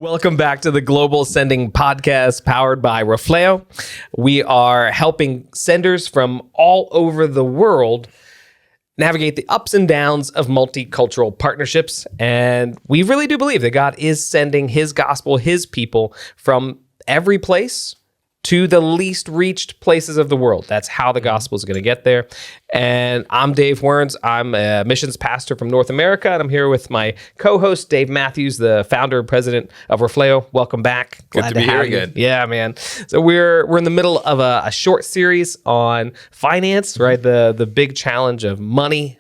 Welcome back to the Global Sending Podcast powered by Reflejo. We are helping senders from all over the world navigate the ups and downs of multicultural partnerships. And we really do believe that God is sending his gospel, his people from every place to the least reached places of the world. That's how the gospel is going to get there. And I'm Dave Werns. I'm a missions pastor from North America, and I'm here with my co-host, Dave Matthews, the founder and president of Reflejo. Welcome back. Glad to be here again. Yeah, man. So we're in the middle of a short series on finance, right? The big challenge of money.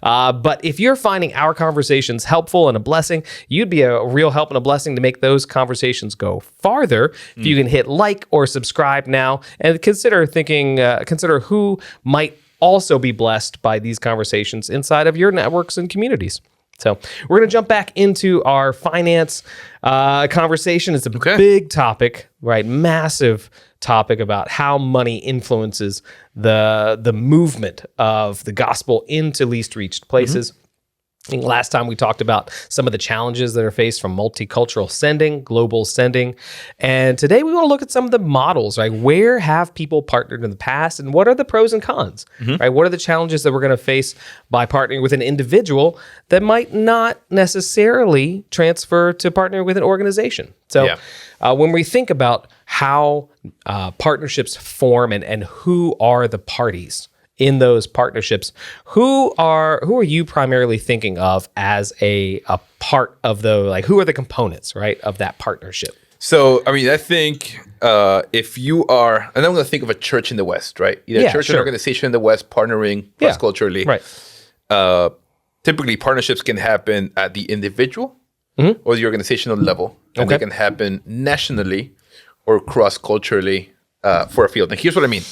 But if you're finding our conversations helpful and a blessing, you'd be a real help and a blessing to make those conversations go farther. If you can hit like or subscribe now, and consider who might also be blessed by these conversations inside of your networks and communities. So we're going to jump back into our finance conversation. It's a big topic, right? Massive topic about how money influences the movement of the gospel into least reached places. I think last time we talked about some of the challenges that are faced from multicultural sending, global sending. And today we want to look at some of the models, right? Where have people partnered in the past and what are the pros and cons, right? What are the challenges that we're going to face by partnering with an individual that might not necessarily transfer to partnering with an organization? So when we think about how partnerships form and who are the parties in those partnerships, who are you primarily thinking of as a part of who are the components, right, of that partnership? So, I mean, I think if you are, and I'm going to think of a church in the West, right? Either a church or an organization in the West partnering cross-culturally. Right. Typically, partnerships can happen at the individual or the organizational level. And they can happen nationally or cross-culturally for a field. And here's what I mean.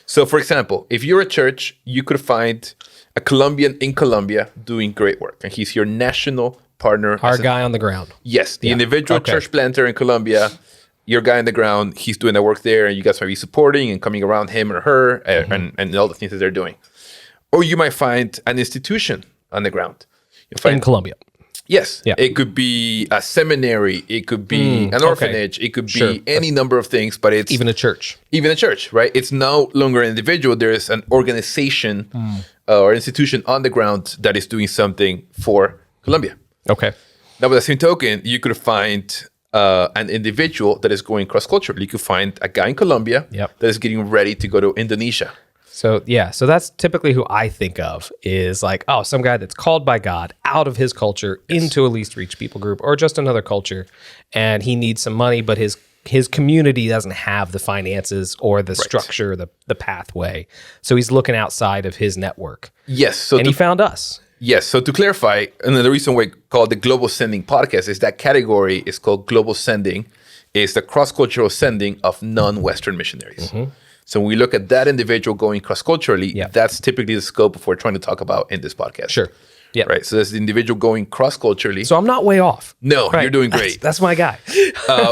So, for example, if you're a church, you could find a Colombian in Colombia doing great work, and he's your national partner. Our guy on the ground. Yes, the individual church planter in Colombia, your guy on the ground, he's doing the work there, and you guys might be supporting and coming around him or her and all the things that they're doing. Or you might find an institution on the ground. In Colombia. Yes. Yeah. It could be a seminary. It could be an orphanage. It could be any number of things, but it's... Even a church, right? It's no longer an individual. There is an organization or institution on the ground that is doing something for Colombia. Okay. Now, with the same token, you could find an individual that is going cross-culturally. You could find a guy in Colombia that is getting ready to go to Indonesia. So that's typically who I think of is like, some guy that's called by God out of his culture into a least reached people group or just another culture, and he needs some money, but his community doesn't have the finances or the structure, the pathway. So he's looking outside of his network. Yes. So he found us. Yes. So to clarify, and the reason why we call it the Global Sending Podcast is that category is called Global Sending. It's the cross-cultural sending of non-Western missionaries. So when we look at that individual going cross-culturally, that's typically the scope of what we're trying to talk about in this podcast. Sure. Yeah. Right. So that's the individual going cross-culturally. So I'm not way off. No, you're doing great. That's my guy.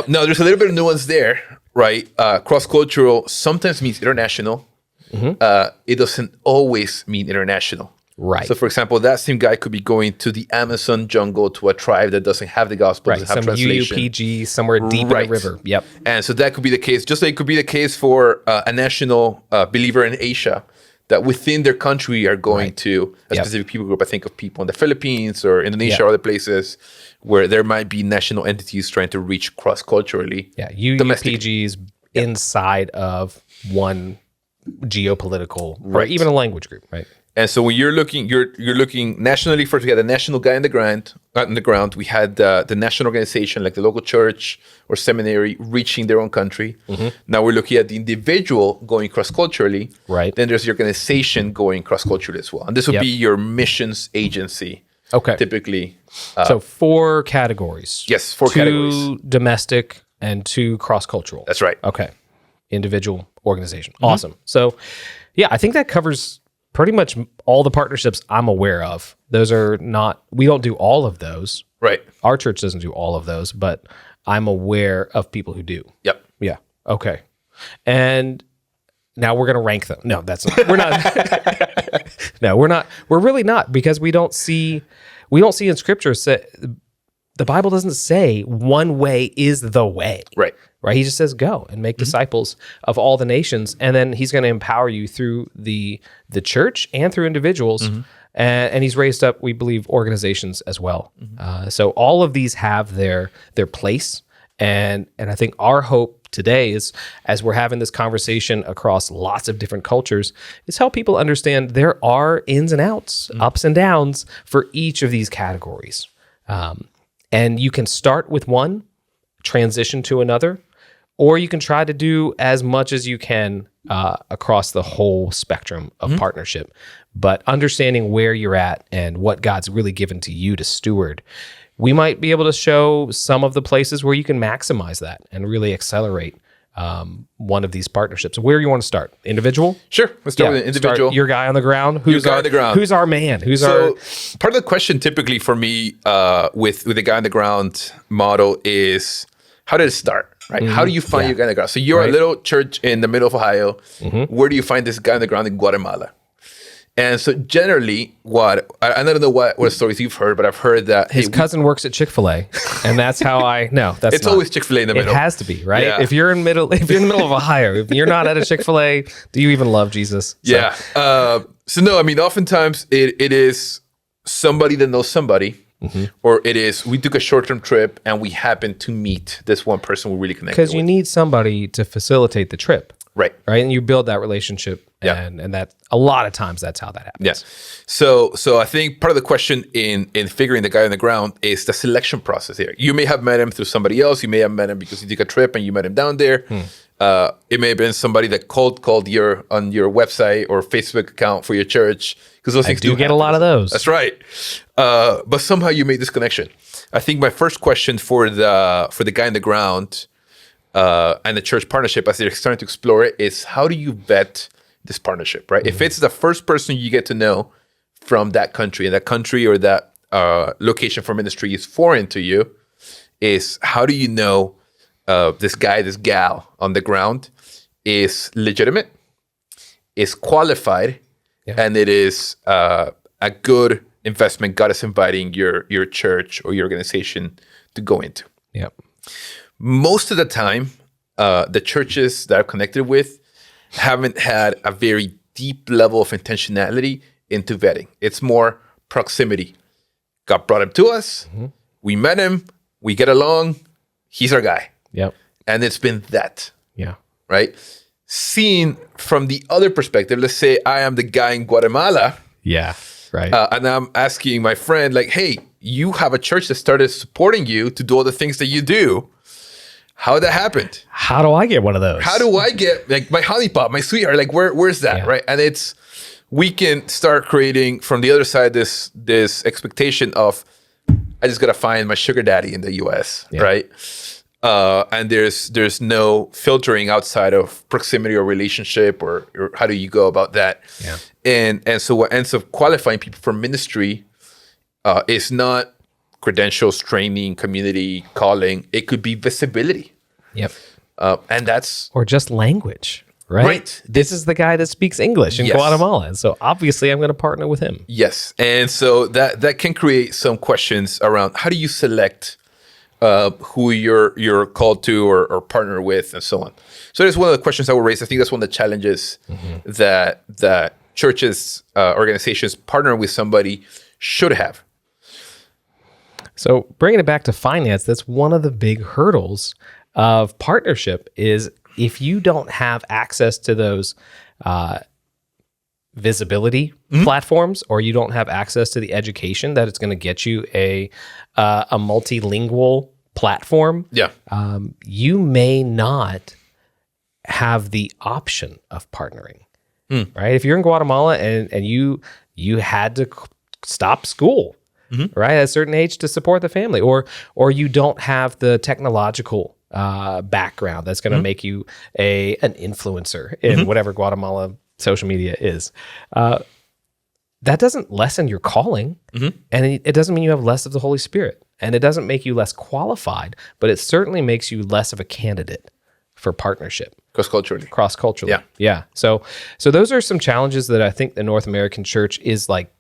No, there's a little bit of nuance there, right? Cross-cultural sometimes means international. It doesn't always mean international. Right. So, for example, that same guy could be going to the Amazon jungle to a tribe that doesn't have the gospel, doesn't have translation. UUPG somewhere deep in the river. Yep. And so that could be the case. Just like it could be the case for a national believer in Asia that within their country are going to a specific people group. I think of people in the Philippines or Indonesia or other places where there might be national entities trying to reach cross-culturally. Yeah, UUPGs inside of one geopolitical or even a language group, right? And so when you're looking nationally. First, we had the national guy on the ground. We had the national organization, like the local church or seminary, reaching their own country. Now we're looking at the individual going cross-culturally. Right. Then there's the organization going cross-culturally as well. And this would be your missions agency. Okay. Typically. So 4 categories. Yes, 4 categories. 2 domestic and 2 cross-cultural. That's right. Okay. Individual, organization. Awesome. So, I think that covers pretty much all the partnerships I'm aware of. Those are not, we don't do all of those. Right. Our church doesn't do all of those, but I'm aware of people who do. Yep. Yeah. Okay. And now we're going to rank them. No, we're not. No, we're not. We're really not, because we don't see in scripture the Bible doesn't say one way is the way. Right. He just says go and make disciples of all the nations, and then he's going to empower you through the church and through individuals. And he's raised up, we believe, organizations as well. So all of these have their place, and I think our hope today is, as we're having this conversation across lots of different cultures, is help people understand there are ins and outs, ups and downs for each of these categories. And you can start with one, transition to another, or you can try to do as much as you can across the whole spectrum of partnership. But understanding where you're at and what God's really given to you to steward, we might be able to show some of the places where you can maximize that and really accelerate one of these partnerships. Where you want to start? Individual? Sure. Let's start with an individual. Start your guy on the ground. Who's our man? Part of the question typically for me with the guy on the ground model is, how did it start? Right? How do you find your guy on the ground? So you're a little church in the middle of Ohio. Where do you find this guy on the ground in Guatemala? And so generally, I don't know what stories you've heard, but I've heard that his cousin works at Chick-fil-A, and that's how I know. It's always Chick-fil-A in the middle. It has to be, right? Yeah. If you're in the middle of Ohio, if you're not at a Chick-fil-A, do you even love Jesus? So. Yeah. So no, I mean, oftentimes it is somebody that knows somebody. Or it is, we took a short-term trip and we happened to meet this one person we really connected with. Because you need somebody to facilitate the trip. Right. And you build that relationship. And that a lot of times that's how that happens. Yes. So I think part of the question in figuring the guy on the ground is the selection process here. You may have met him through somebody else. You may have met him because you took a trip and you met him down there. It may have been somebody that called on your website or Facebook account for your church, because those things do get a lot of those. That's right. But somehow you made this connection. I think my first question for the guy on the ground and the church partnership, as they're starting to explore it, is how do you vet this partnership, right? If it's the first person you get to know from that country, and that country or that location for ministry is foreign to you, is how do you know this guy, this gal on the ground is legitimate, is qualified, and it is a good investment God is inviting your church or your organization to go into. Yep. Most of the time, the churches that I'm connected with haven't had a very deep level of intentionality into vetting. It's more proximity. God brought him to us. We met him. We get along. He's our guy. Yep. And it's been that. Yeah. Right? Seen from the other perspective, let's say I am the guy in Guatemala. Yeah. Right. And I'm asking my friend, like, hey, you have a church that started supporting you to do all the things that you do. How that happened? How do I get one of those? How do I get like my honeypot, my sweetheart? Like where's that? Right? And we can start creating from the other side this expectation of, I just gotta find my sugar daddy in the US, right? And there's no filtering outside of proximity or relationship or how do you go about that? Yeah. And so what ends up qualifying people for ministry is not credentials, training, community, calling. It could be visibility. Yep. And that's... Or just language, right? Right. This is the guy that speaks English in Guatemala. And so obviously I'm going to partner with him. Yes. And so that can create some questions around how do you select who you're called to or partner with and so on. So that's one of the questions I will raise. I think that's one of the challenges that churches, organizations partnering with somebody should have. So bringing it back to finance, that's one of the big hurdles of partnership is if you don't have access to those visibility platforms, or you don't have access to the education that it's going to get you a multilingual platform, you may not have the option of partnering, right? If you're in Guatemala and you had to stop school, right, at a certain age to support the family, or you don't have the technological background that's going to make you an influencer in whatever Guatemala social media is. That doesn't lessen your calling, and it doesn't mean you have less of the Holy Spirit, and it doesn't make you less qualified, but it certainly makes you less of a candidate for partnership. Cross-culturally. Yeah. So those are some challenges that I think the North American church is like,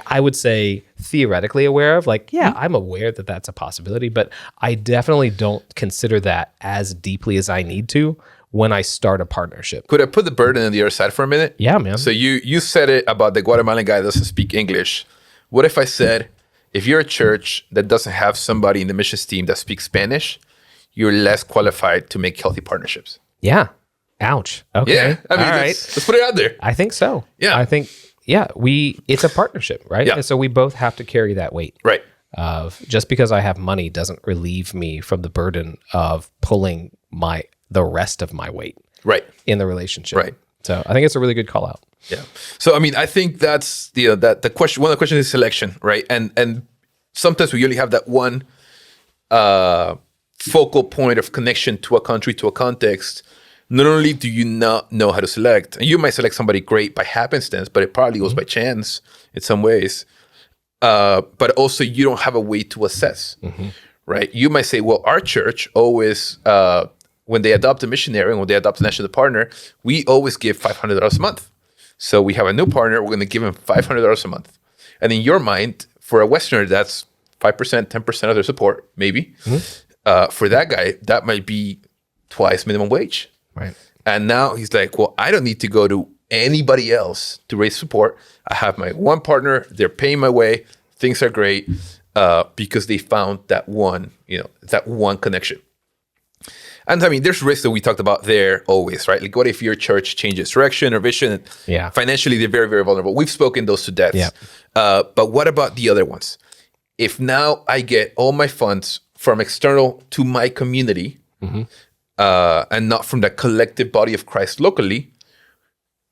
I would say theoretically aware of, like, I'm aware that that's a possibility, but I definitely don't consider that as deeply as I need to when I start a partnership. Could I put the burden on the other side for a minute? Yeah, man. So you said it about the Guatemalan guy that doesn't speak English. What if I said, if you're a church that doesn't have somebody in the missions team that speaks Spanish, you're less qualified to make healthy partnerships? Yeah. Ouch. Okay. Yeah. I mean, all right. let's put it out there. I think so. Yeah. I think, it's a partnership, right? Yeah. And so we both have to carry that weight. Right. Of just because I have money doesn't relieve me from the burden of pulling the rest of my weight. Right. In the relationship. Right. So I think it's a really good call out. Yeah. So, I mean, I think that's that the question, one of the questions is selection, right? And sometimes we only have that one focal point of connection to a country, to a context. Not only do you not know how to select, and you might select somebody great by happenstance, but it probably goes by chance in some ways. But also you don't have a way to assess, right? You might say, well, our church always, when they adopt a missionary and when they adopt a national partner, we always give $500 a month. So we have a new partner, we're going to give them $500 a month. And in your mind, for a Westerner, that's 5%, 10% of their support, maybe. For that guy, that might be twice minimum wage. Right. And now he's like, well, I don't need to go to anybody else to raise support. I have my one partner, they're paying my way, things are great, because they found that one connection. And I mean, there's risks that we talked about there always, right? Like, what if your church changes direction or vision? Yeah. Financially, they're very, very vulnerable. We've spoken those to death. Yeah. But what about the other ones? If now I get all my funds from external to my community, and not from the collective body of Christ locally,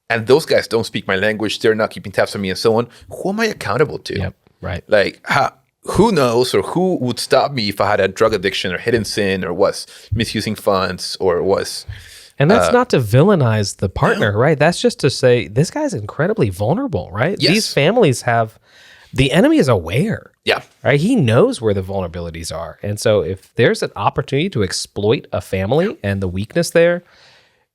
and those guys don't speak my language, they're not keeping tabs on me and so on, who am I accountable to? Yep. Right. Like, who knows, or who would stop me if I had a drug addiction or hidden sin or was misusing funds or was... And that's not to villainize the partner, right? That's just to say, this guy's incredibly vulnerable, right? Yes. These families the enemy is aware. Yeah. Right? He knows where the vulnerabilities are. And so if there's an opportunity to exploit a family and the weakness there,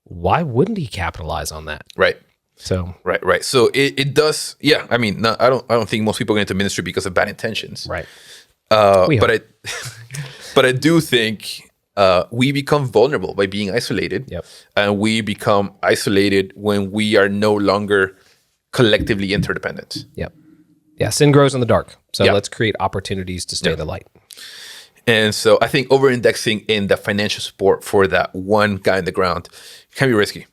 why wouldn't he capitalize on that? Right. So Right. So it does. Yeah. I mean, no, I don't think most people get into ministry because of bad intentions. Right. But I do think we become vulnerable by being isolated. Yep. And we become isolated when we are no longer collectively interdependent. Yep. Yeah. Sin grows in the dark. So let's create opportunities to stay the light. And so I think over-indexing in the financial support for that one guy in the ground can be risky.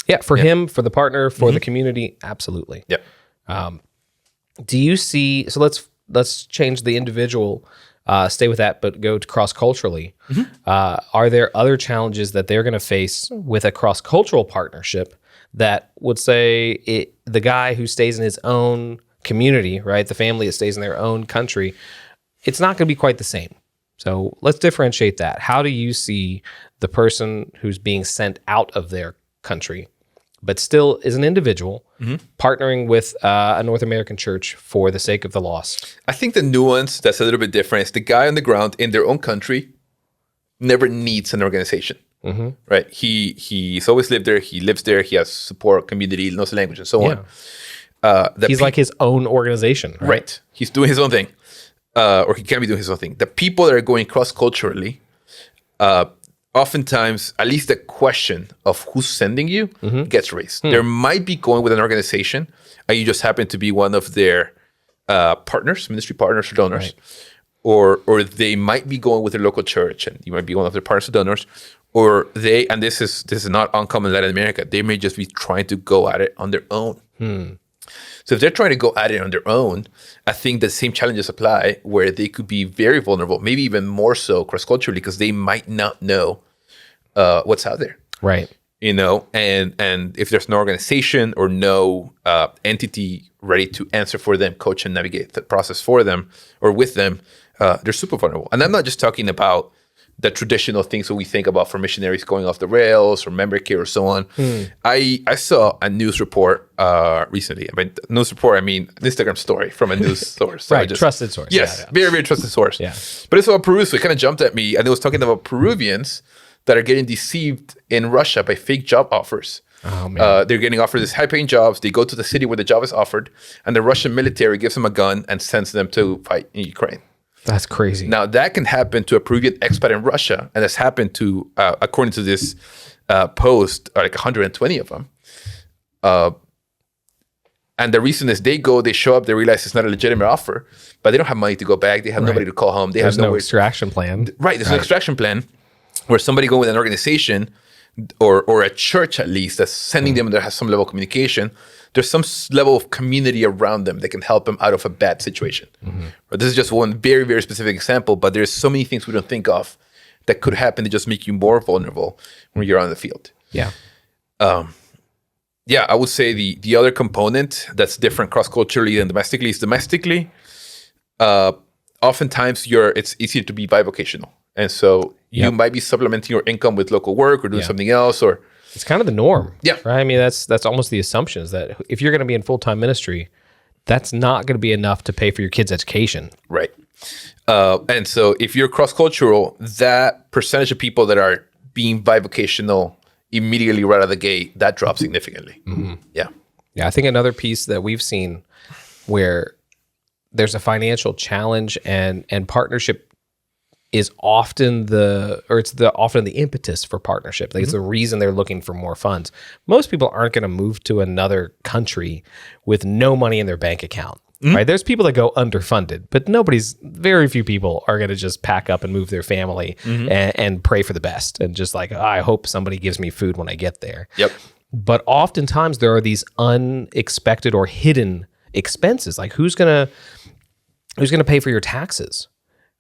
Yeah, for him, for the partner, for the community, absolutely. Yeah. Do you see? So let's change the individual, stay with that, but go to cross-culturally. Are there other challenges that they're going to face with a cross-cultural partnership that would say the guy who stays in his own community, right, the family that stays in their own country, it's not going to be quite the same. So let's differentiate that. How do you see the person who's being sent out of their country, but still is an individual, partnering with a North American church for the sake of the lost? I think the nuance that's a little bit different is the guy on the ground in their own country never needs an organization, right? He's always lived there. He lives there. He has support, community, knows the language, and so on. He's like his own organization, right? He's doing his own thing, or he can be doing his own thing. The people that are going cross-culturally, oftentimes, at least the question of who's sending you gets raised. There might be going with an organization, and you just happen to be one of their partners, ministry partners or donors, or they might be going with their local church, and you might be one of their partners or donors, or they, and this is not uncommon in Latin America, they may just be trying to go at it on their own. So if they're trying to go at it on their own, I think the same challenges apply where they could be very vulnerable, maybe even more so cross-culturally, because they might not know what's out there. Right. You know, and if there's no organization or no entity ready to answer for them, coach and navigate the process for them or with them, they're super vulnerable. And I'm not just talking about the traditional things that we think about for missionaries going off the rails or member care or so on. I saw a news report recently. I mean, news report, I mean, an Instagram story from a news source. So Right, trusted source. Yes, very, very trusted source. Yeah. But it's about Peru, so it kind of jumped at me. And it was talking about Peruvians that are getting deceived in Russia by fake job offers. Oh, man. They're getting offered these high-paying jobs. They go to the city where the job is offered, and the Russian military gives them a gun and sends them to fight in Ukraine. That's crazy. Now, that can happen to a Peruvian expat in Russia, and that's happened to, according to this post, like 120 of them. And the reason is they show up, they realize it's not a legitimate offer, but they don't have money to go back. They have nobody to call home. There's no extraction plan. Right. There's no extraction plan where somebody go with an organization or a church at least that's sending them that has some level of communication. There's some level of community around them that can help them out of a bad situation. But this is just one very, very specific example, but there's so many things we don't think of that could happen to just make you more vulnerable when you're on the field. Yeah. Yeah, I would say the other component that's different cross-culturally than domestically is domestically. Oftentimes it's easier to be bivocational. And so you might be supplementing your income with local work or doing something else, or it's kind of the norm. Yeah. Right. I mean, that's almost the assumption is that if you're going to be in full-time ministry, that's not going to be enough to pay for your kids' education. Right. And so if you're cross-cultural, that percentage of people that are being bivocational immediately right out of the gate, that drops significantly. Yeah. Yeah. I think another piece that we've seen where there's a financial challenge and partnership is often often the impetus for partnership. Like it's the reason they're looking for more funds. Most people aren't going to move to another country with no money in their bank account. Right? There's people that go underfunded, but very few people are going to just pack up and move their family and pray for the best and just like, I hope somebody gives me food when I get there. Yep. But oftentimes there are these unexpected or hidden expenses. Like who's gonna pay for your taxes?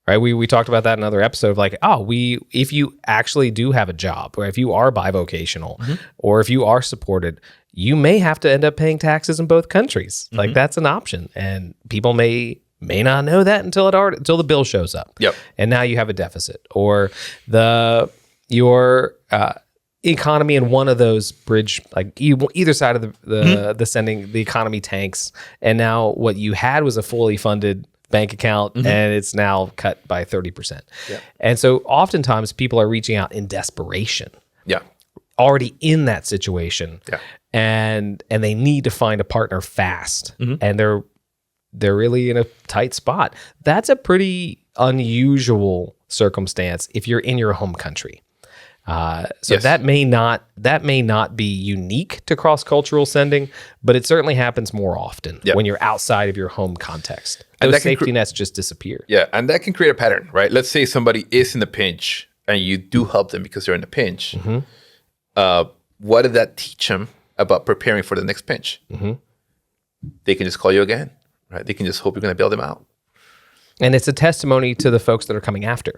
Right? We talked about that in another episode of like, if you actually do have a job, or if you are bivocational, or if you are supported, you may have to end up paying taxes in both countries. Like that's an option. And people may not know that until the bill shows up. Yep. And now you have a deficit. Or your economy in one of those bridge, like either side of the economy tanks. And now what you had was a fully funded bank account and it's now cut by 30%. Yeah. And so oftentimes people are reaching out in desperation. Yeah. Already in that situation. Yeah. And they need to find a partner fast. And they're really in a tight spot. That's a pretty unusual circumstance if you're in your home country. That may not be unique to cross-cultural sending, but it certainly happens more often when you're outside of your home context. Those safety nets just disappear. Yeah, and that can create a pattern, right? Let's say somebody is in a pinch and you do help them because they're in a pinch. What did that teach them about preparing for the next pinch? They can just call you again, right? They can just hope you're going to bail them out. And it's a testimony to the folks that are coming after.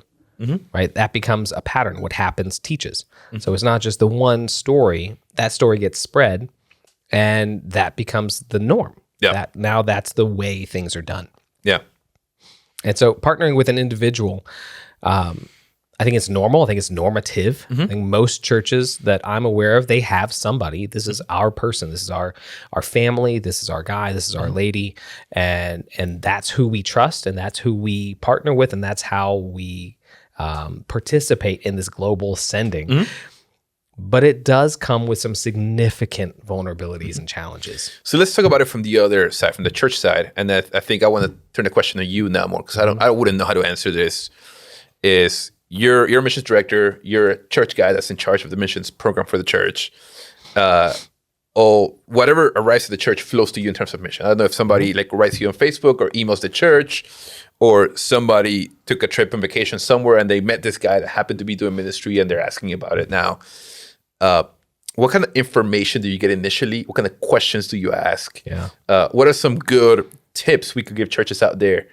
Right? That becomes a pattern. What happens teaches. So it's not just the one story. That story gets spread and that becomes the norm. Yeah. Now that's the way things are done. Yeah. And so partnering with an individual, I think it's normal. I think it's normative. I think most churches that I'm aware of, they have somebody. This is our person. This is our family. This is our guy. This is our lady. And that's who we trust and that's who we partner with and that's how we participate in this global sending. But it does come with some significant vulnerabilities and challenges. So let's talk about it from the other side, from the church side. And I think I want to turn the question to you now more because I wouldn't know how to answer this. Is you're a missions director, you're a church guy that's in charge of the missions program for the church. Whatever arrives at the church flows to you in terms of mission. I don't know if somebody like writes you on Facebook or emails the church, or somebody took a trip on vacation somewhere and they met this guy that happened to be doing ministry and they're asking about it now. What kind of information do you get initially? What kind of questions do you ask? Yeah. What are some good tips we could give churches out there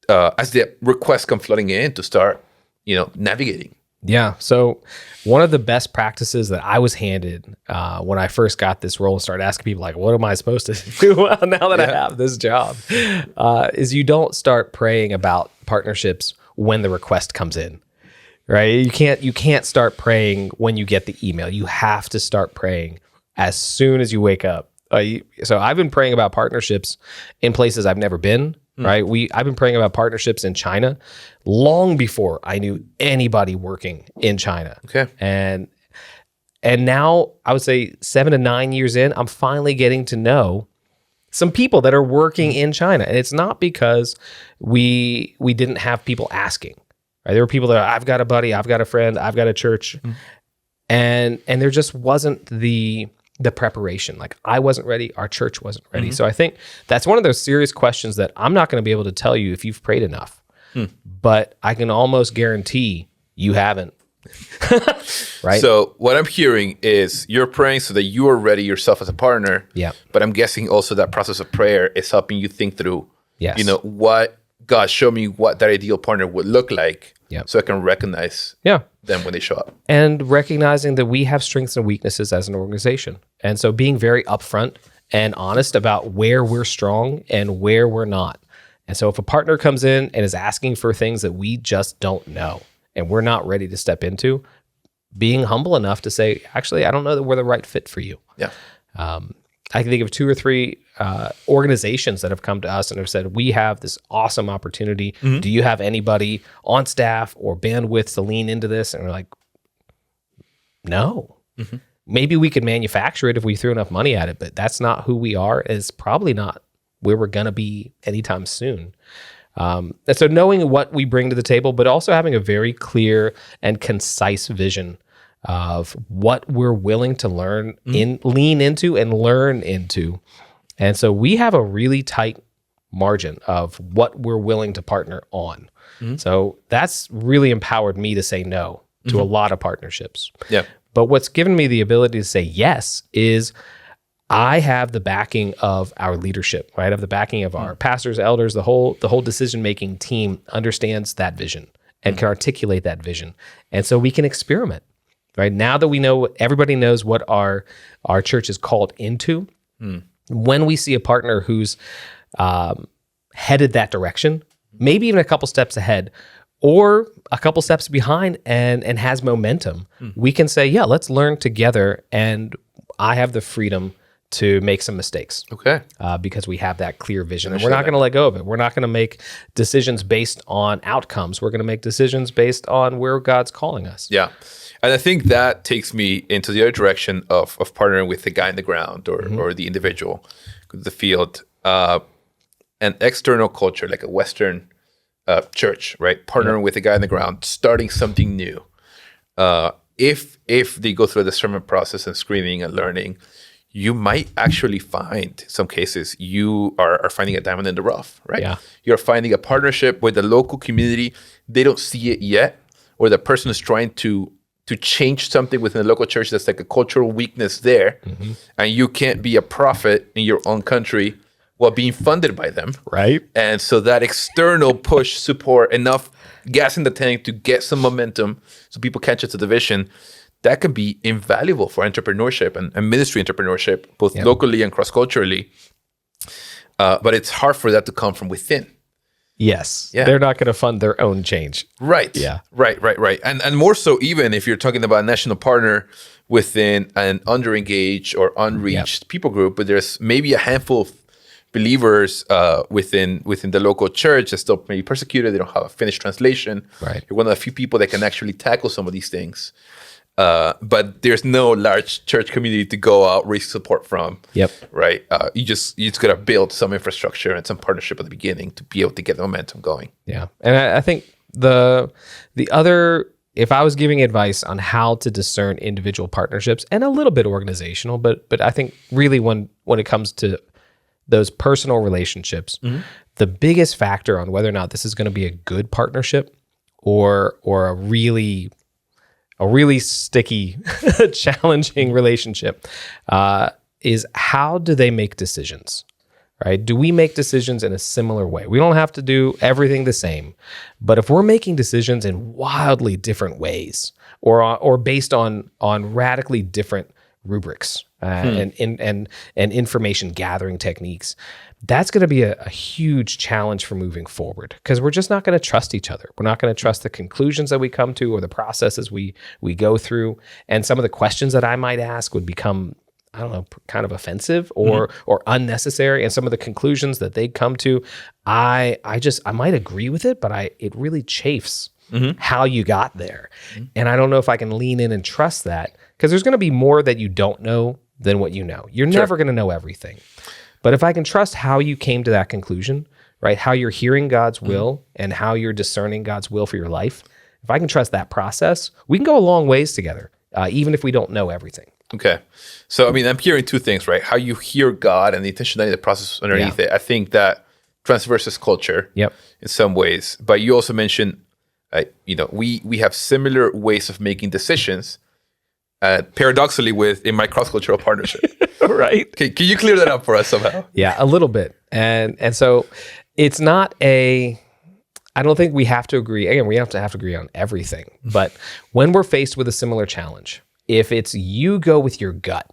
as the requests come flooding in to start, navigating? Yeah. So one of the best practices that I was handed when I first got this role and started asking people like, what am I supposed to do now that I have this job? Is you don't start praying about partnerships when the request comes in, right? You can't start praying when you get the email. You have to start praying as soon as you wake up. So I've been praying about partnerships in places I've never been. Right. I've been praying about partnerships in China long before I knew anybody working in China. Okay. And And now I would say 7 to 9 years in, I'm finally getting to know some people that are working in China. And it's not because we didn't have people asking. Right? There were people that I've got a buddy, I've got a friend, I've got a church. And there just wasn't the preparation. Like I wasn't ready, our church wasn't ready. So I think that's one of those serious questions that I'm not going to be able to tell you if you've prayed enough. But I can almost guarantee you haven't. Right? So what I'm hearing is you're praying so that you are ready yourself as a partner. Yeah. But I'm guessing also that process of prayer is helping you think through, Yes. what God show me what that ideal partner would look like. Yep. So I can recognize them when they show up. And recognizing that we have strengths and weaknesses as an organization. And so being very upfront and honest about where we're strong and where we're not. And so if a partner comes in and is asking for things that we just don't know and we're not ready to step into, being humble enough to say, actually, I don't know that we're the right fit for you. Yeah. I can think of 2 or 3 organizations that have come to us and have said, we have this awesome opportunity. Do you have anybody on staff or bandwidth to lean into this? And we're like, no. Maybe we could manufacture it if we threw enough money at it, but that's not who we are. It's probably not where we're going to be anytime soon. And so knowing what we bring to the table, but also having a very clear and concise vision of what we're willing to learn lean into and learn into. And so we have a really tight margin of what we're willing to partner on. So that's really empowered me to say no to a lot of partnerships. Yeah. But what's given me the ability to say yes is I have the backing of our leadership, right? I have the backing of our pastors, elders, the whole decision-making team understands that vision and can articulate that vision. And so we can experiment, right? Now that we know, everybody knows what our church is called into, when we see a partner who's headed that direction, maybe even a couple steps ahead, or a couple steps behind and has momentum, we can say, yeah, let's learn together. And I have the freedom to make some mistakes. Okay. Because we have that clear vision. And we're not going to let go of it. We're not going to make decisions based on outcomes. We're going to make decisions based on where God's calling us. Yeah. And I think that takes me into the other direction of partnering with the guy in the ground or the individual, the field. An external culture, like a Western church, right? Partnering with the guy in the ground, starting something new. If they go through the discernment process and screening and learning, you might actually find, some cases, you are finding a diamond in the rough, right? Yeah. You're finding a partnership with the local community. They don't see it yet, or the person is trying to change something within the local church that's like a cultural weakness there, and you can't be a prophet in your own country while being funded by them. Right. And so that external push, support, enough gas in the tank to get some momentum so people catch it to the vision, that can be invaluable for entrepreneurship and ministry entrepreneurship, both locally and cross-culturally. But it's hard for that to come from within. Yes. Yeah. They're not going to fund their own change. Right. Yeah. Right. And more so even if you're talking about a national partner within an underengaged or unreached people group, but there's maybe a handful of believers within the local church that still maybe persecuted, they don't have a finished translation. Right. You're one of the few people that can actually tackle some of these things. But there's no large church community to go out, raise support from. Yep. Right. You just got to build some infrastructure and some partnership at the beginning to be able to get the momentum going. Yeah. And I think the other, if I was giving advice on how to discern individual partnerships and a little bit organizational, but I think really when it comes to those personal relationships, the biggest factor on whether or not this is going to be a good partnership or a really sticky, challenging relationship is how do they make decisions, right? Do we make decisions in a similar way? We don't have to do everything the same, but if we're making decisions in wildly different ways or based on radically different rubrics and information gathering techniques, that's going to be a huge challenge for moving forward because we're just not going to trust each other. We're not going to trust the conclusions that we come to or the processes we go through. And some of the questions that I might ask would become, I don't know, kind of offensive or unnecessary. And some of the conclusions that they come to, I might agree with it, but it really chafes how you got there. And I don't know if I can lean in and trust that, because there's going to be more that you don't know than what you know. You're never going to know everything. But if I can trust how you came to that conclusion, right? How you're hearing God's will and how you're discerning God's will for your life, if I can trust that process, we can go a long ways together, even if we don't know everything. Okay. So, I mean, I'm hearing two things, right? How you hear God and the intentionality of the process underneath it. I think that transverses culture in some ways. But you also mentioned, we have similar ways of making decisions, paradoxically in my cross-cultural partnership. Right. Can you clear that up for us somehow? Yeah, a little bit. And so it's not I don't think we have to agree. Again, we have to agree on everything. But when we're faced with a similar challenge, if it's you go with your gut,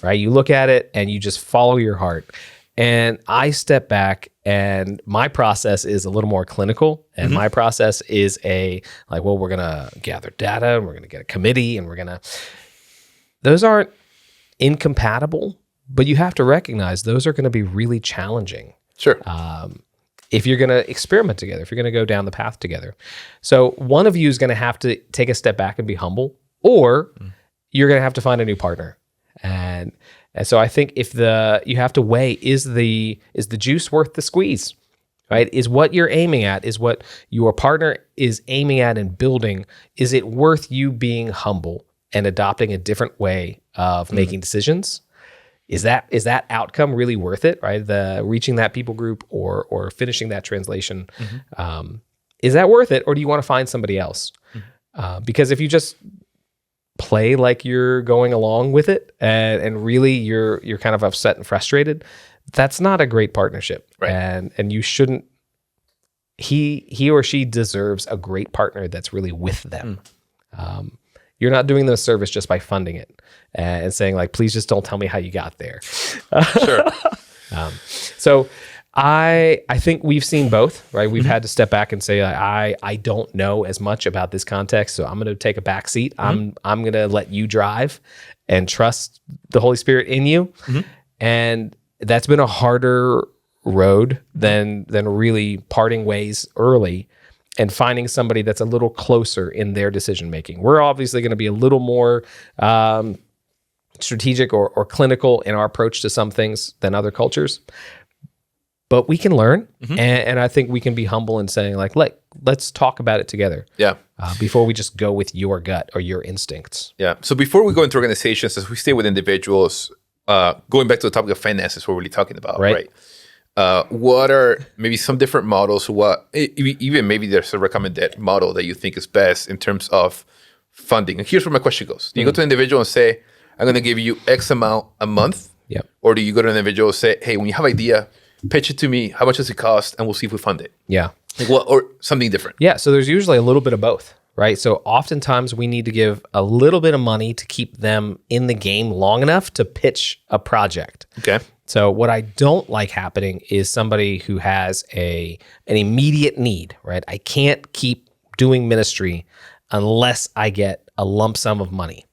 right? You look at it and you just follow your heart. And I step back and my process is a little more clinical. And my process is we're going to gather data and we're going to get a committee and those aren't incompatible, but you have to recognize those are going to be really challenging. Sure. If you're going to experiment together, if you're going to go down the path together. So one of you is going to have to take a step back and be humble, or you're going to have to find a new partner. And so I think you have to weigh, is the juice worth the squeeze, right? Is what you're aiming at, is what your partner is aiming at and building, is it worth you being humble and adopting a different way of making decisions? Is that outcome really worth it, right? Reaching that people group or finishing that translation, is that worth it? Or do you want to find somebody else? Because if you just play like you're going along with it and really you're kind of upset and frustrated, that's not a great partnership. Right. And you shouldn't, he or she deserves a great partner that's really with them. You're not doing them a service just by funding it and saying like, please just don't tell me how you got there. Sure. So I think we've seen both, right? We've had to step back and say, I don't know as much about this context, so I'm going to take a back seat. I'm going to let you drive and trust the Holy Spirit in you. And that's been a harder road than really parting ways early and finding somebody that's a little closer in their decision making. We're obviously going to be a little more strategic or clinical in our approach to some things than other cultures. But we can learn, and I think we can be humble in saying, like, let's talk about it together. Yeah. Before we just go with your gut or your instincts. Yeah. So before we go into organizations, as we stay with individuals, going back to the topic of finances, we're really talking about, right? What are maybe some different models? Even maybe there's a recommended model that you think is best in terms of funding? And here's where my question goes: do you go to an individual and say, "I'm going to give you X amount a month," or do you go to an individual and say, "Hey, when you have an idea, pitch it to me. How much does it cost? And we'll see if we fund it." Yeah. Or something different. Yeah. So there's usually a little bit of both, right? So oftentimes we need to give a little bit of money to keep them in the game long enough to pitch a project. Okay. So what I don't like happening is somebody who has an immediate need, right? I can't keep doing ministry unless I get a lump sum of money.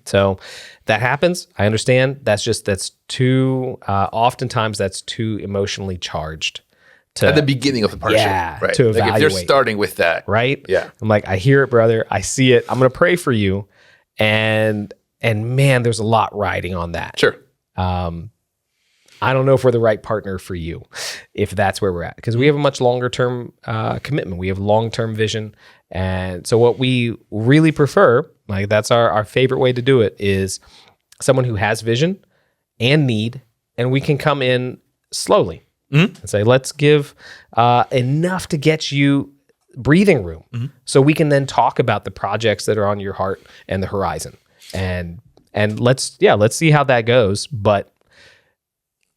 So that happens. I understand. That's too, oftentimes that's too emotionally charged. At the beginning of the partnership. Yeah, right. to evaluate. Like if they're starting with that. Right? Yeah. I'm like, I hear it, brother. I see it. I'm going to pray for you. And man, there's a lot riding on that. Sure. I don't know if we're the right partner for you, if that's where we're at, because we have a much longer term commitment. We have long-term vision. And so what we really prefer, like that's our favorite way to do it, is someone who has vision and need, and we can come in slowly and say, let's give enough to get you breathing room so we can then talk about the projects that are on your heart and the horizon. And let's see how that goes. But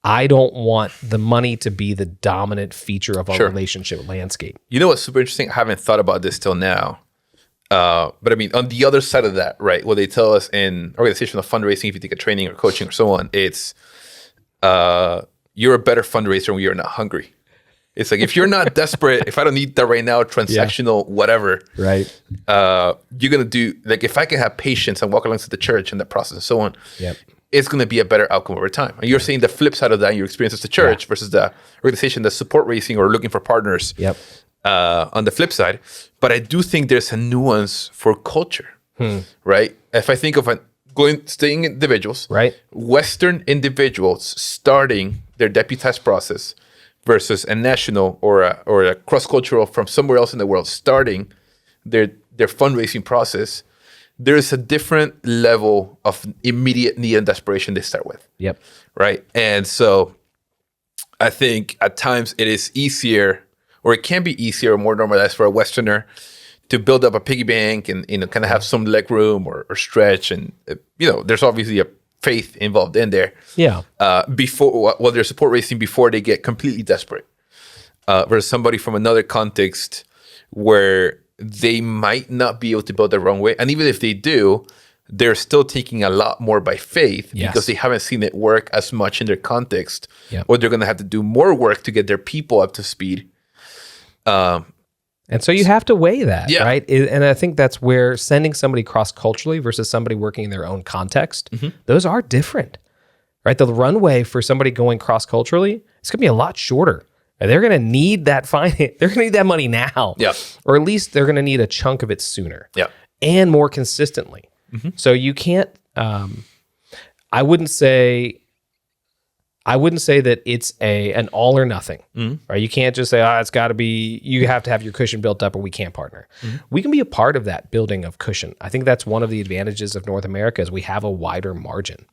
I don't want the money to be the dominant feature of our relationship landscape. You know what's super interesting? I haven't thought about this till now. But I mean, on the other side of that, right, what they tell us in organizational fundraising, if you take a training or coaching or so on, it's you're a better fundraiser when you're not hungry. It's like, if you're not desperate, if I don't need that right now, transactional, whatever, right? You're going to do, like, if I can have patience and walk alongside the church and the process and so on, it's going to be a better outcome over time. And you're seeing the flip side of that in your experience as the church versus the organization that's support raising or looking for partners. on the flip side. But I do think there's a nuance for culture, right? If I think of staying individuals, right? Western individuals starting their deputized process versus a national or a cross-cultural from somewhere else in the world starting their fundraising process, there's a different level of immediate need and desperation they start with. Yep. Right. And so I think at times it is easier, or it can be easier or more normalized for a Westerner to build up a piggy bank and, kind of have some leg room or stretch. And, there's obviously a faith involved in there. Yeah. Before their support racing before they get completely desperate. Versus somebody from another context where they might not be able to build their runway. And even if they do, they're still taking a lot more by faith because they haven't seen it work as much in their context, or they're going to have to do more work to get their people up to speed. And so you have to weigh that, right? And I think that's where sending somebody cross-culturally versus somebody working in their own context, those are different, right? The runway for somebody going cross-culturally, it's going to be a lot shorter. They're going to need that finance. They're going to need that money now. Yeah. Or at least they're going to need a chunk of it sooner. Yeah. And more consistently. So you can't, I wouldn't say that it's an all or nothing, right? You can't just say, it's got to be, you have to have your cushion built up or we can't partner. We can be a part of that building of cushion. I think that's one of the advantages of North America is we have a wider margin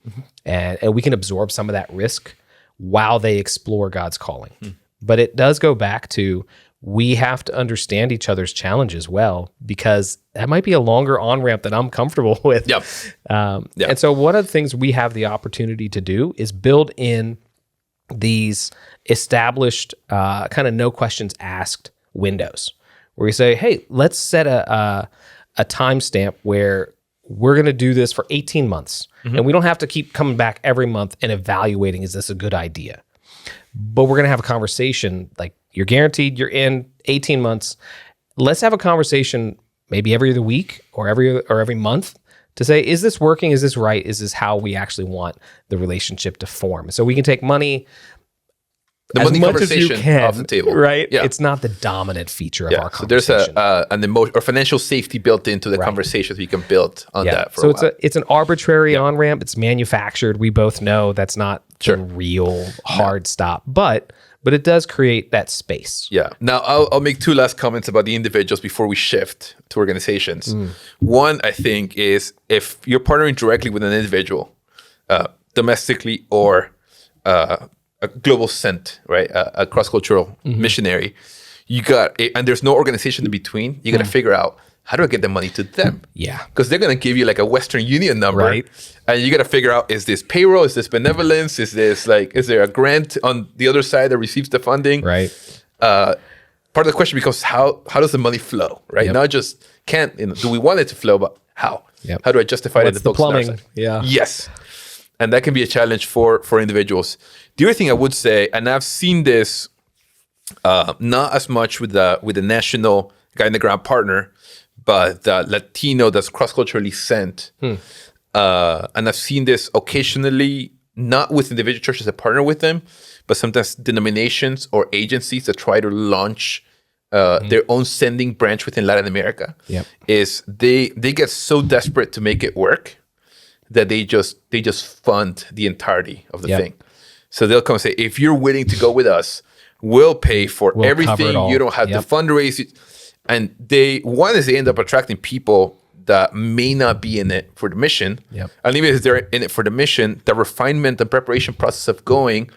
and we can absorb some of that risk while they explore God's calling. But it does go back to, we have to understand each other's challenges well, because that might be a longer on-ramp than I'm comfortable with. And so one of the things we have the opportunity to do is build in these established kind of no questions asked windows where we say, hey, let's set a timestamp where we're going to do this for 18 months. And we don't have to keep coming back every month and evaluating, is this a good idea? But we're going to have a conversation, like you're guaranteed you're in 18 months. Let's have a conversation maybe every other week or every month to say, is this working? Is this right? Is this how we actually want the relationship to form? So we can take money as much as you can off the table, right? Yeah. It's not the dominant feature of our conversation. So there's an emotion or financial safety built into the conversations we can build on that for a while. It's an arbitrary on-ramp. It's manufactured. We both know that's not the real hard stop, but it does create that space. Yeah. Now I'll make two last comments about the individuals before we shift to organizations. One, I think, is if you're partnering directly with an individual, domestically or a global sent, right? A cross-cultural missionary, and there's no organization in between. You got to figure out, how do I get the money to them? Yeah. Because they're going to give you like a Western Union number. Right. And you got to figure out, is this payroll? Is this benevolence? Is there a grant on the other side that receives the funding? Right. Part of the question becomes, how does the money flow, right? Not just do we want it to flow, but how? How do I justify What's the plumbing? Yeah. Yes. And that can be a challenge for individuals. The other thing I would say, and I've seen this not as much with the national guy in the ground partner, but the Latino that's cross-culturally sent. And I've seen this occasionally, not with individual churches that partner with them, but sometimes denominations or agencies that try to launch their own sending branch within Latin America. Is they get so desperate to make it work that they just fund the entirety of the thing. So they'll come and say, if you're willing to go with us, we'll pay for everything. You don't have to fundraise. And they end up attracting people that may not be in it for the mission. And even if they're in it for the mission, the refinement and preparation process of going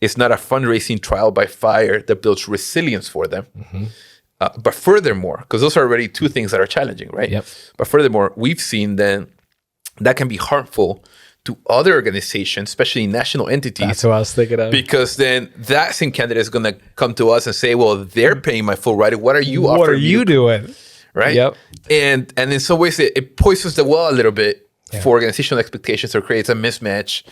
is not a fundraising trial by fire that builds resilience for them. But furthermore, because those are already two things that are challenging, right? But furthermore, we've seen then that can be harmful to other organizations, especially national entities. That's what I was thinking of. Because then that same candidate is going to come to us and say, well, they're paying my full ride. What are you offering? What are you doing? Right? And in some ways, it poisons the well a little bit for organizational expectations, or creates a mismatch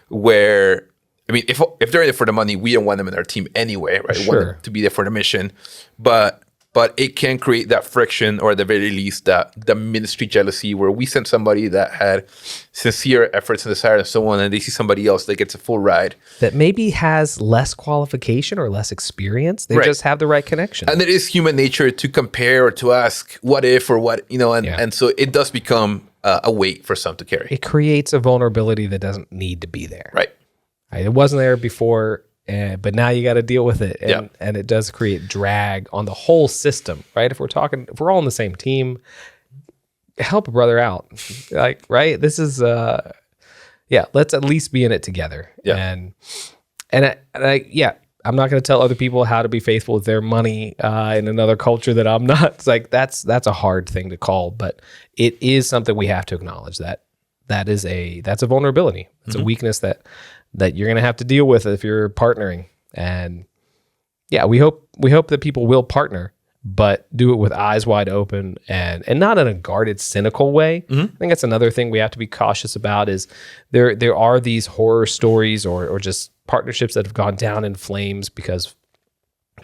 where, I mean, if they're in it for the money, we don't want them in our team anyway, right? We want them to be there for the mission. But but it can create that friction, or at the very least, the ministry jealousy, where we sent somebody that had sincere efforts and desire and so on, and they see somebody else that gets a full ride. That maybe has less qualification or less experience. They just have the right connection. And it is human nature to compare or to ask, what if, or what, and so it does become a weight for some to carry. It creates a vulnerability that doesn't need to be there. Right. It wasn't there before, but now you got to deal with it. And it does create drag on the whole system, right? If we're all on the same team, help a brother out. Right? This is, let's at least be in it together. Yeah. And I'm not going to tell other people how to be faithful with their money in another culture that I'm not. It's like, that's a hard thing to call, but it is something we have to acknowledge that's a vulnerability. It's a weakness that you're going to have to deal with if you're partnering. And we hope that people will partner, but do it with eyes wide open and not in a guarded, cynical way. I think that's another thing we have to be cautious about is there are these horror stories or just partnerships that have gone down in flames because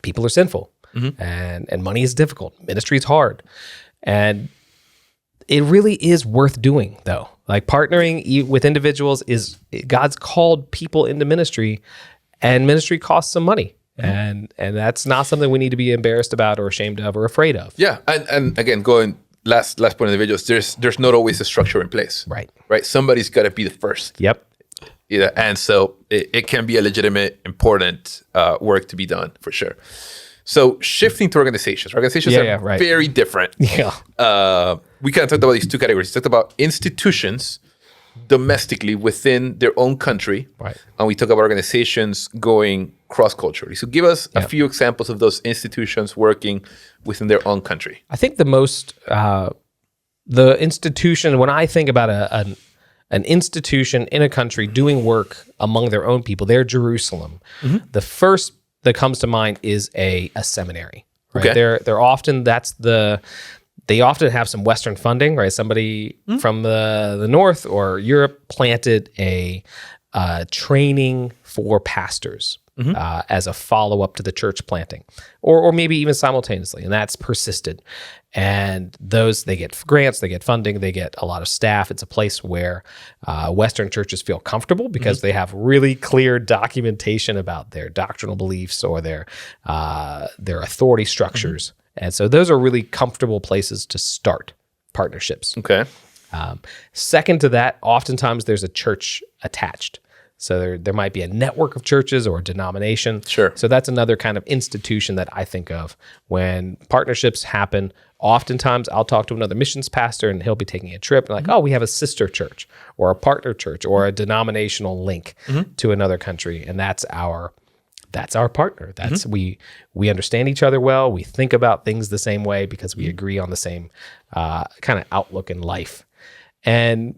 people are sinful and money is difficult. Ministry is hard. And it really is worth doing, though. Like partnering with individuals God's called people into ministry, and ministry costs some money. And that's not something we need to be embarrassed about or ashamed of or afraid of. Yeah. And again, going last point of the videos, there's not always a structure in place. Right. Somebody's got to be the first. Yep. Yeah. And so it can be a legitimate, important work to be done for sure. So shifting to organizations. Organizations are very different. Yeah. We kind of talked about these two categories. We talked about institutions domestically within their own country. Right. And we talked about organizations going cross-culturally. So give us a few examples of those institutions working within their own country. I think the most, the institution, when I think about an institution in a country doing work among their own people, they're Jerusalem. The first that comes to mind is a seminary. Right? Okay. They're often they often have some Western funding, right? Somebody from the North or Europe planted a training for pastors as a follow-up to the church planting, or maybe even simultaneously, and that's persisted. And they get grants, they get funding, they get a lot of staff. It's a place where Western churches feel comfortable because they have really clear documentation about their doctrinal beliefs or their authority structures. And so those are really comfortable places to start partnerships. Okay. Second to that, oftentimes there's a church attached. So there might be a network of churches or a denomination. Sure. So that's another kind of institution that I think of when partnerships happen. Oftentimes I'll talk to another missions pastor and he'll be taking a trip and we have a sister church or a partner church or a denominational link to another country. And that's our partner. That's we understand each other well. We think about things the same way because we agree on the same kind of outlook in life. And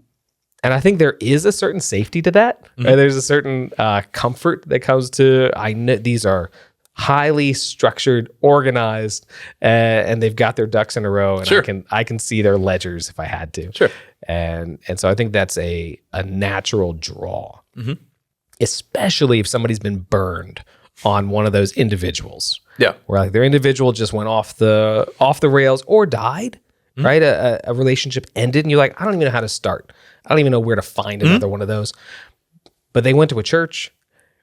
I think there is a certain safety to that. Right? There's a certain comfort that comes to, I know these are highly structured, organized, and they've got their ducks in a row, and I can see their ledgers if I had to. Sure. And so I think that's a natural draw, especially if somebody's been burned on one of those individuals. Yeah. Where like their individual just went off the rails or died, right? A relationship ended and you're like, I don't even know how to start. I don't even know where to find another one of those. But they went to a church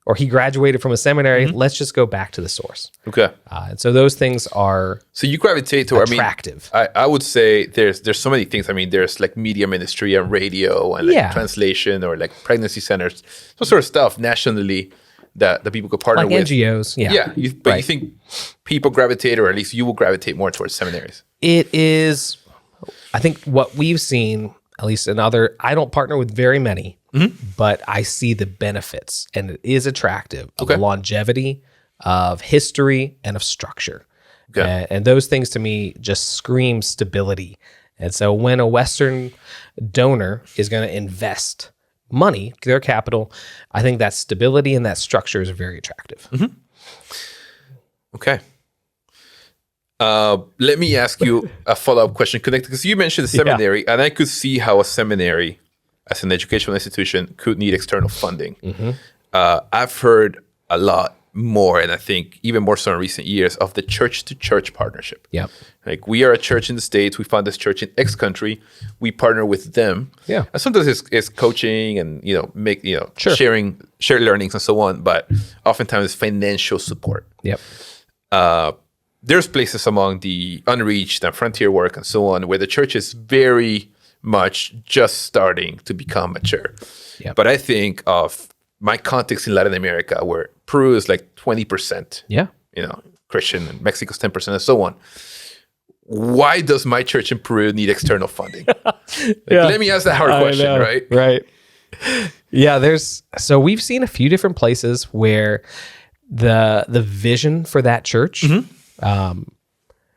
or he graduated from a seminary. Let's just go back to the source. Okay. And so those things are so you gravitate to attractive. I would say there's so many things. I mean, there's like media ministry and radio and like translation or like pregnancy centers, some sort of stuff nationally that people could partner like with. NGOs. Yeah. But you think people gravitate, or at least you will gravitate more towards seminaries? It is, I think what we've seen, at least I don't partner with very many, but I see the benefits, and it is attractive of the longevity, of history, and of structure. Okay. And those things to me just scream stability. And so when a Western donor is going to invest money, their capital, I think that stability and that structure is very attractive. Okay. Let me ask you a follow-up question connected, because you mentioned the seminary, and I could see how a seminary as an educational institution could need external funding. I've heard a lot more, and I think even more so in recent years, of the church-to-church partnership. Yeah. Like, we are a church in the States. We found this church in X country. We partner with them. Yeah. And sometimes it's coaching and, Sure. share learnings and so on, but oftentimes it's financial support. Yep. There's places among the unreached and frontier work and so on where the church is very much just starting to become mature. Yep. But I think of my context in Latin America, where Peru is like 20%, Yeah. Christian, and Mexico's 10% and so on. Why does my church in Peru need external funding? Let me ask that hard question, right? Right. Yeah, so we've seen a few different places where the vision for that church.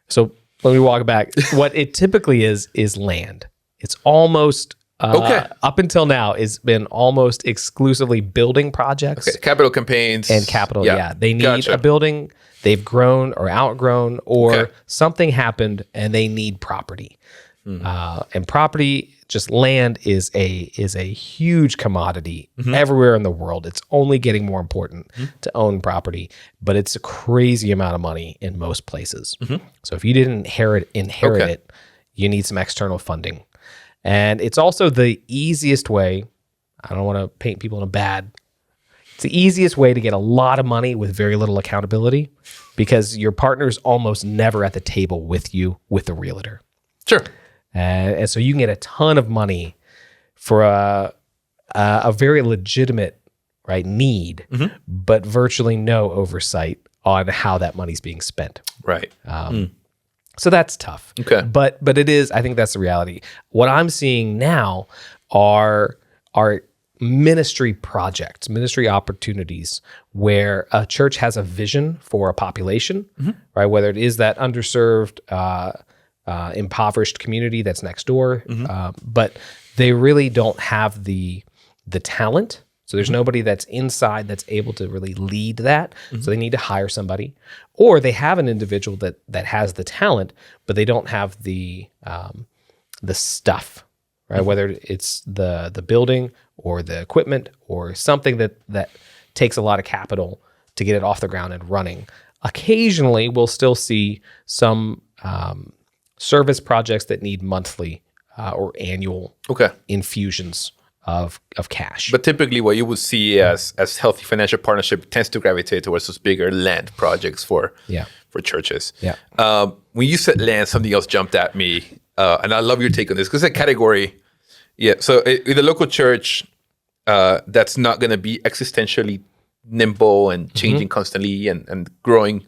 So let me walk back. What it typically is land. It's almost up until now, it's been almost exclusively building projects. Okay. Capital campaigns. And capital, yeah. They need a building, they've grown or outgrown, or something happened and they need property. And property, just land, is a huge commodity everywhere in the world. It's only getting more important to own property, but it's a crazy amount of money in most places. So if you didn't inherit it, you need some external funding. And it's also the easiest way. I don't want to paint people in it's the easiest way to get a lot of money with very little accountability, because your partner's almost never at the table with you with the realtor. Sure. And so you can get a ton of money for a very legitimate need, but virtually no oversight on how that money's being spent. Right. So that's tough. Okay. But it is, I think that's the reality. What I'm seeing now are ministry projects, ministry opportunities where a church has a vision for a population, right? Whether it is that underserved, impoverished community that's next door, but they really don't have the talent. So there's nobody that's inside that's able to really lead that. So they need to hire somebody, or they have an individual that has the talent, but they don't have the stuff, right? Whether it's the building or the equipment or something that takes a lot of capital to get it off the ground and running. Occasionally, we'll still see some service projects that need monthly or annual infusions of cash. But typically what you would see as healthy financial partnership tends to gravitate towards those bigger land projects for churches. Yeah. When you said land, something else jumped at me. And I love your take on this, because it's a category. Yeah. So in the local church, that's not going to be existentially nimble and changing constantly and growing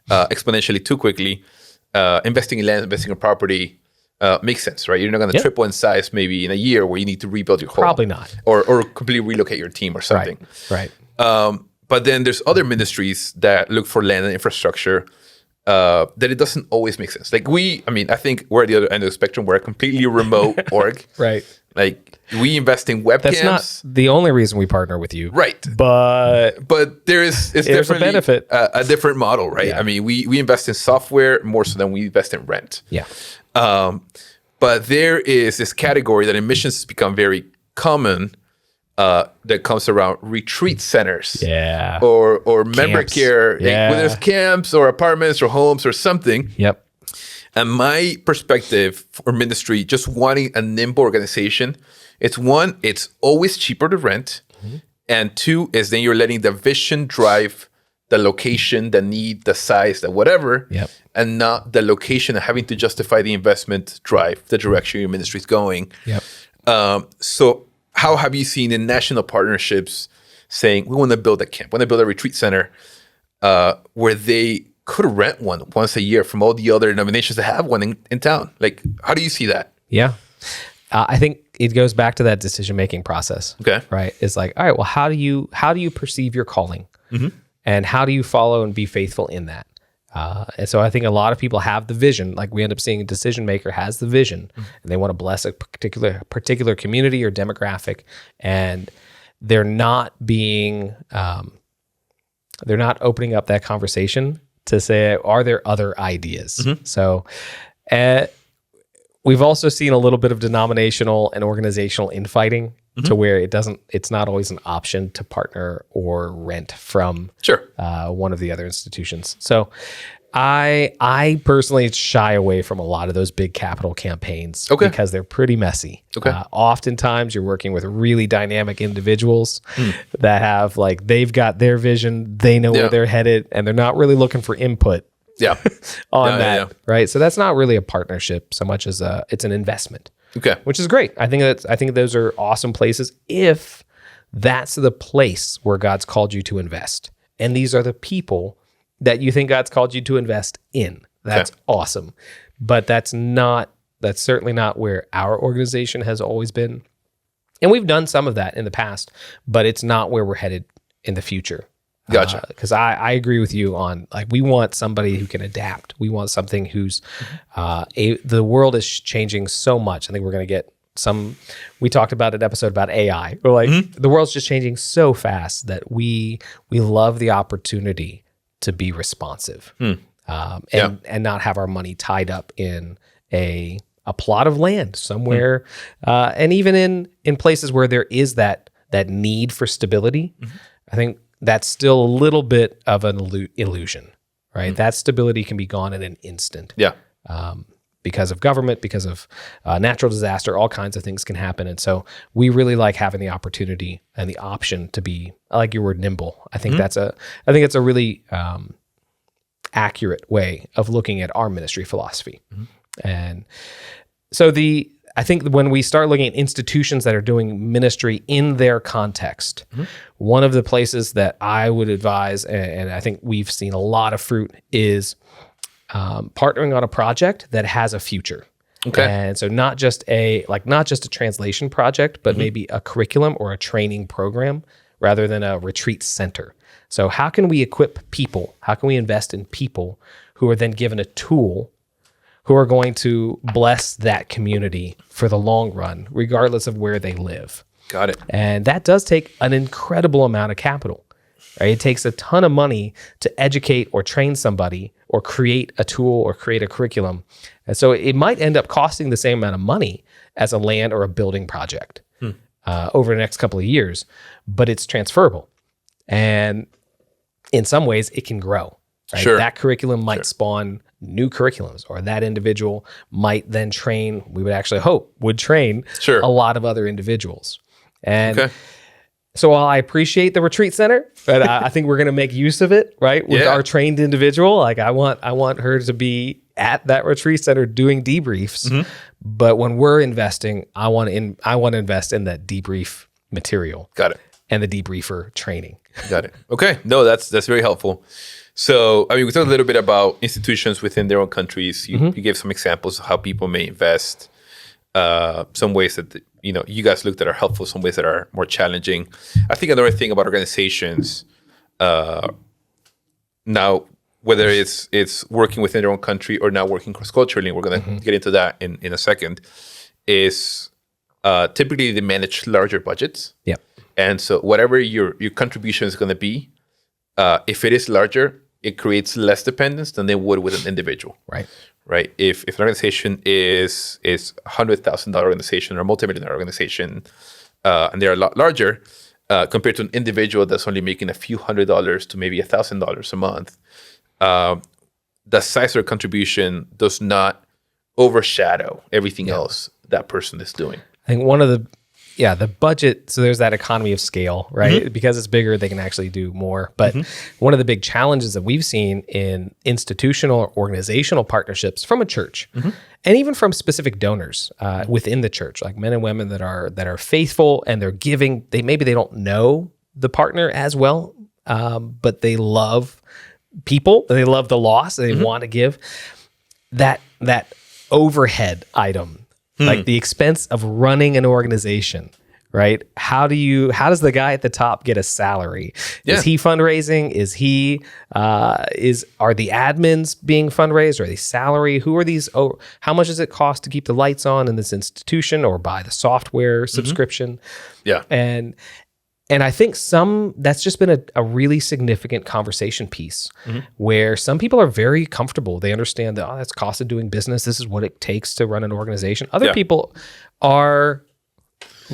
exponentially too quickly. Investing in land, investing in property, makes sense, right? You're not going to triple in size maybe in a year where you need to rebuild your home. Probably not. Or completely relocate your team or something. Right. But then there's other ministries that look for land and infrastructure that it doesn't always make sense. Like I think we're at the other end of the spectrum. We're a completely remote org. Right. Like, we invest in webcams. That's not the only reason we partner with you. Right. But there's definitely a benefit. A different model, right? Yeah. I mean, we invest in software more so than we invest in rent. Yeah. But there is this category that in missions has become very common that comes around retreat centers. Yeah. Or member care, Yeah. whether it's camps or apartments or homes or something. Yep. And my perspective for ministry, just wanting a nimble organization, it's always cheaper to rent. And two is then you're letting the vision drive the location, the need, the size, the whatever, and not the location and having to justify the investment drive the direction your ministry is going. Yep. So how have you seen in national partnerships saying, we want to build a camp, we want to build a retreat center, where they could rent one once a year from all the other denominations that have one in town? Like, how do you see that? Yeah. I think it goes back to that decision-making process. Okay. Right. It's like, all right, well, how do you perceive your calling? And how do you follow and be faithful in that? And so I think a lot of people have the vision. Like, we end up seeing a decision maker has the vision, and they want to bless a particular community or demographic, and they're not being, they're not opening up that conversation to say, are there other ideas? So we've also seen a little bit of denominational and organizational infighting to where it's not always an option to partner or rent from one of the other institutions. So I personally shy away from a lot of those big capital campaigns because they're pretty messy. Oftentimes you're working with really dynamic individuals that have they've got their vision, they know where they're headed, and they're not really looking for input on that. Right. So that's not really a partnership so much as it's an investment. Which is great. I think those are awesome places if that's the place where God's called you to invest. And these are the people that you think God's called you to invest in. That's awesome. But that's certainly not where our organization has always been. And we've done some of that in the past, but it's not where we're headed in the future. Gotcha. Because I agree with you on we want somebody who can adapt. We want something who's the world is changing so much. I think we're going to get we talked about an episode about AI. We're the world's just changing so fast that we love the opportunity to be responsive and not have our money tied up in a plot of land somewhere. And even in places where there is that need for stability, I think that's still a little bit of an illusion, right? That stability can be gone in an instant. Because of government, because of natural disaster, all kinds of things can happen. And so we really like having the opportunity and the option to be, I like your word, nimble. I think it's a really accurate way of looking at our ministry philosophy. And so I think when we start looking at institutions that are doing ministry in their context, one of the places that I would advise, and I think we've seen a lot of fruit, is partnering on a project that has a future. And so not just a translation project, but maybe a curriculum or a training program rather than a retreat center. So how can we equip people? How can we invest in people who are then given a tool who are going to bless that community for the long run, regardless of where they live? Got it. And that does take an incredible amount of capital. Right? It takes a ton of money to educate or train somebody or create a tool or create a curriculum. And so it might end up costing the same amount of money as a land or a building project over the next couple of years, but it's transferable. And in some ways, it can grow. Right? That curriculum might spawn new curriculums, or that individual might then train, we would actually hope, would train a lot of other individuals. And so while I appreciate the retreat center, but I think we're going to make use of it, right? With our trained individual. I want her to be at that retreat center doing debriefs. But when we're investing, I want to invest in that debrief material. Got it. And the debriefer training. Got it. Okay. No, that's very helpful. So, we talked a little bit about institutions within their own countries. You gave some examples of how people may invest, some ways that you guys looked at are helpful, some ways that are more challenging. I think another thing about organizations now, whether it's working within their own country or now working cross-culturally, we're going to get into that in a second, is typically they manage larger budgets. And so whatever your contribution is going to be, if it is larger, it creates less dependence than they would with an individual. Right. If an organization is $100,000 organization or a multi-million-dollar organization, and they're a lot larger compared to an individual that's only making a few $100s to maybe $1,000 a month, the size of their contribution does not overshadow everything else that person is doing. I think one of the budget, so there's that economy of scale, right? Because it's bigger, they can actually do more. But one of the big challenges that we've seen in institutional or organizational partnerships from a church, and even from specific donors within the church, like men and women that are faithful and they're giving, they don't know the partner as well, but they love people, they love the lost, they want to give. That overhead item, like the expense of running an organization, right? How does the guy at the top get a salary? Is he fundraising? Are the admins being fundraised? Are they salary? Who are these? How much does it cost to keep the lights on in this institution or buy the software subscription? And I think that's just been a really significant conversation piece where some people are very comfortable. They understand that, that's cost of doing business. This is what it takes to run an organization. Other people are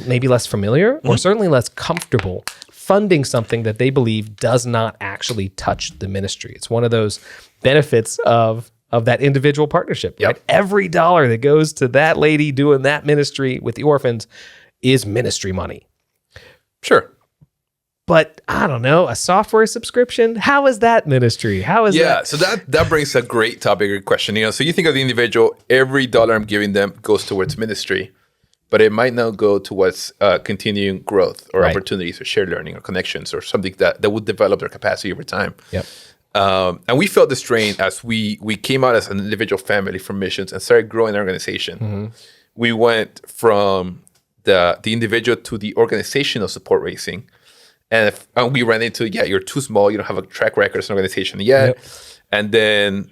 maybe less familiar or certainly less comfortable funding something that they believe does not actually touch the ministry. It's one of those benefits of that individual partnership, right? Yep. Every dollar that goes to that lady doing that ministry with the orphans is ministry money. Sure. But I don't know, a software subscription, how is that ministry? How is that? Yeah, so that brings a great topic or question. So you think of the individual, every dollar I'm giving them goes towards ministry, but it might not go towards continuing growth or opportunities or shared learning or connections or something that would develop their capacity over time. Yep. And we felt the strain as we came out as an individual family from missions and started growing our organization. We went from the individual to the organizational support raising. And we ran into, you're too small. You don't have a track record as an organization yet. Yep. And then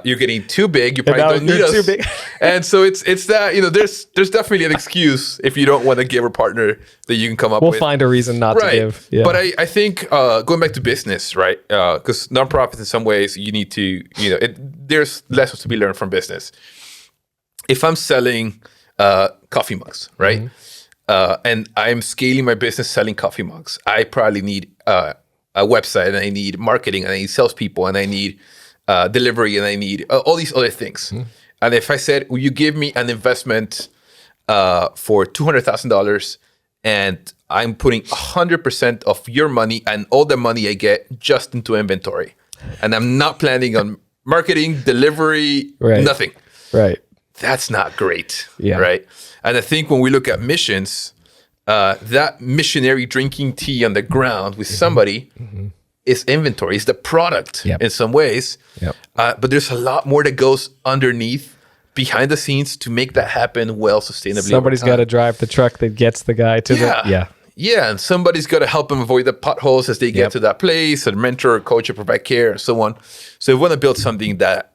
you're getting too big. You probably don't need us. Too big. And so it's that, there's definitely an excuse if you don't want to give a partner that you can come up with. We'll find a reason not to give. Yeah. But I think going back to business, right? Because nonprofits in some ways, you need to, there's lessons to be learned from business. If I'm selling coffee mugs, right? And I'm scaling my business selling coffee mugs, I probably need a website, and I need marketing, and I need salespeople, and I need delivery, and I need all these other things. And if I said, will you give me an investment for $200,000 and I'm putting 100% of your money and all the money I get just into inventory, and I'm not planning on marketing, delivery, nothing. Right. That's not great, right? And I think when we look at missions, that missionary drinking tea on the ground with somebody is inventory, is the product in some ways. But there's a lot more that goes underneath, behind the scenes, to make that happen well, sustainably. Somebody's got to drive the truck that gets the guy to the... Yeah, and somebody's got to help them avoid the potholes as they get to that place, and mentor, coach, or provide care, and so on. So we want to build something that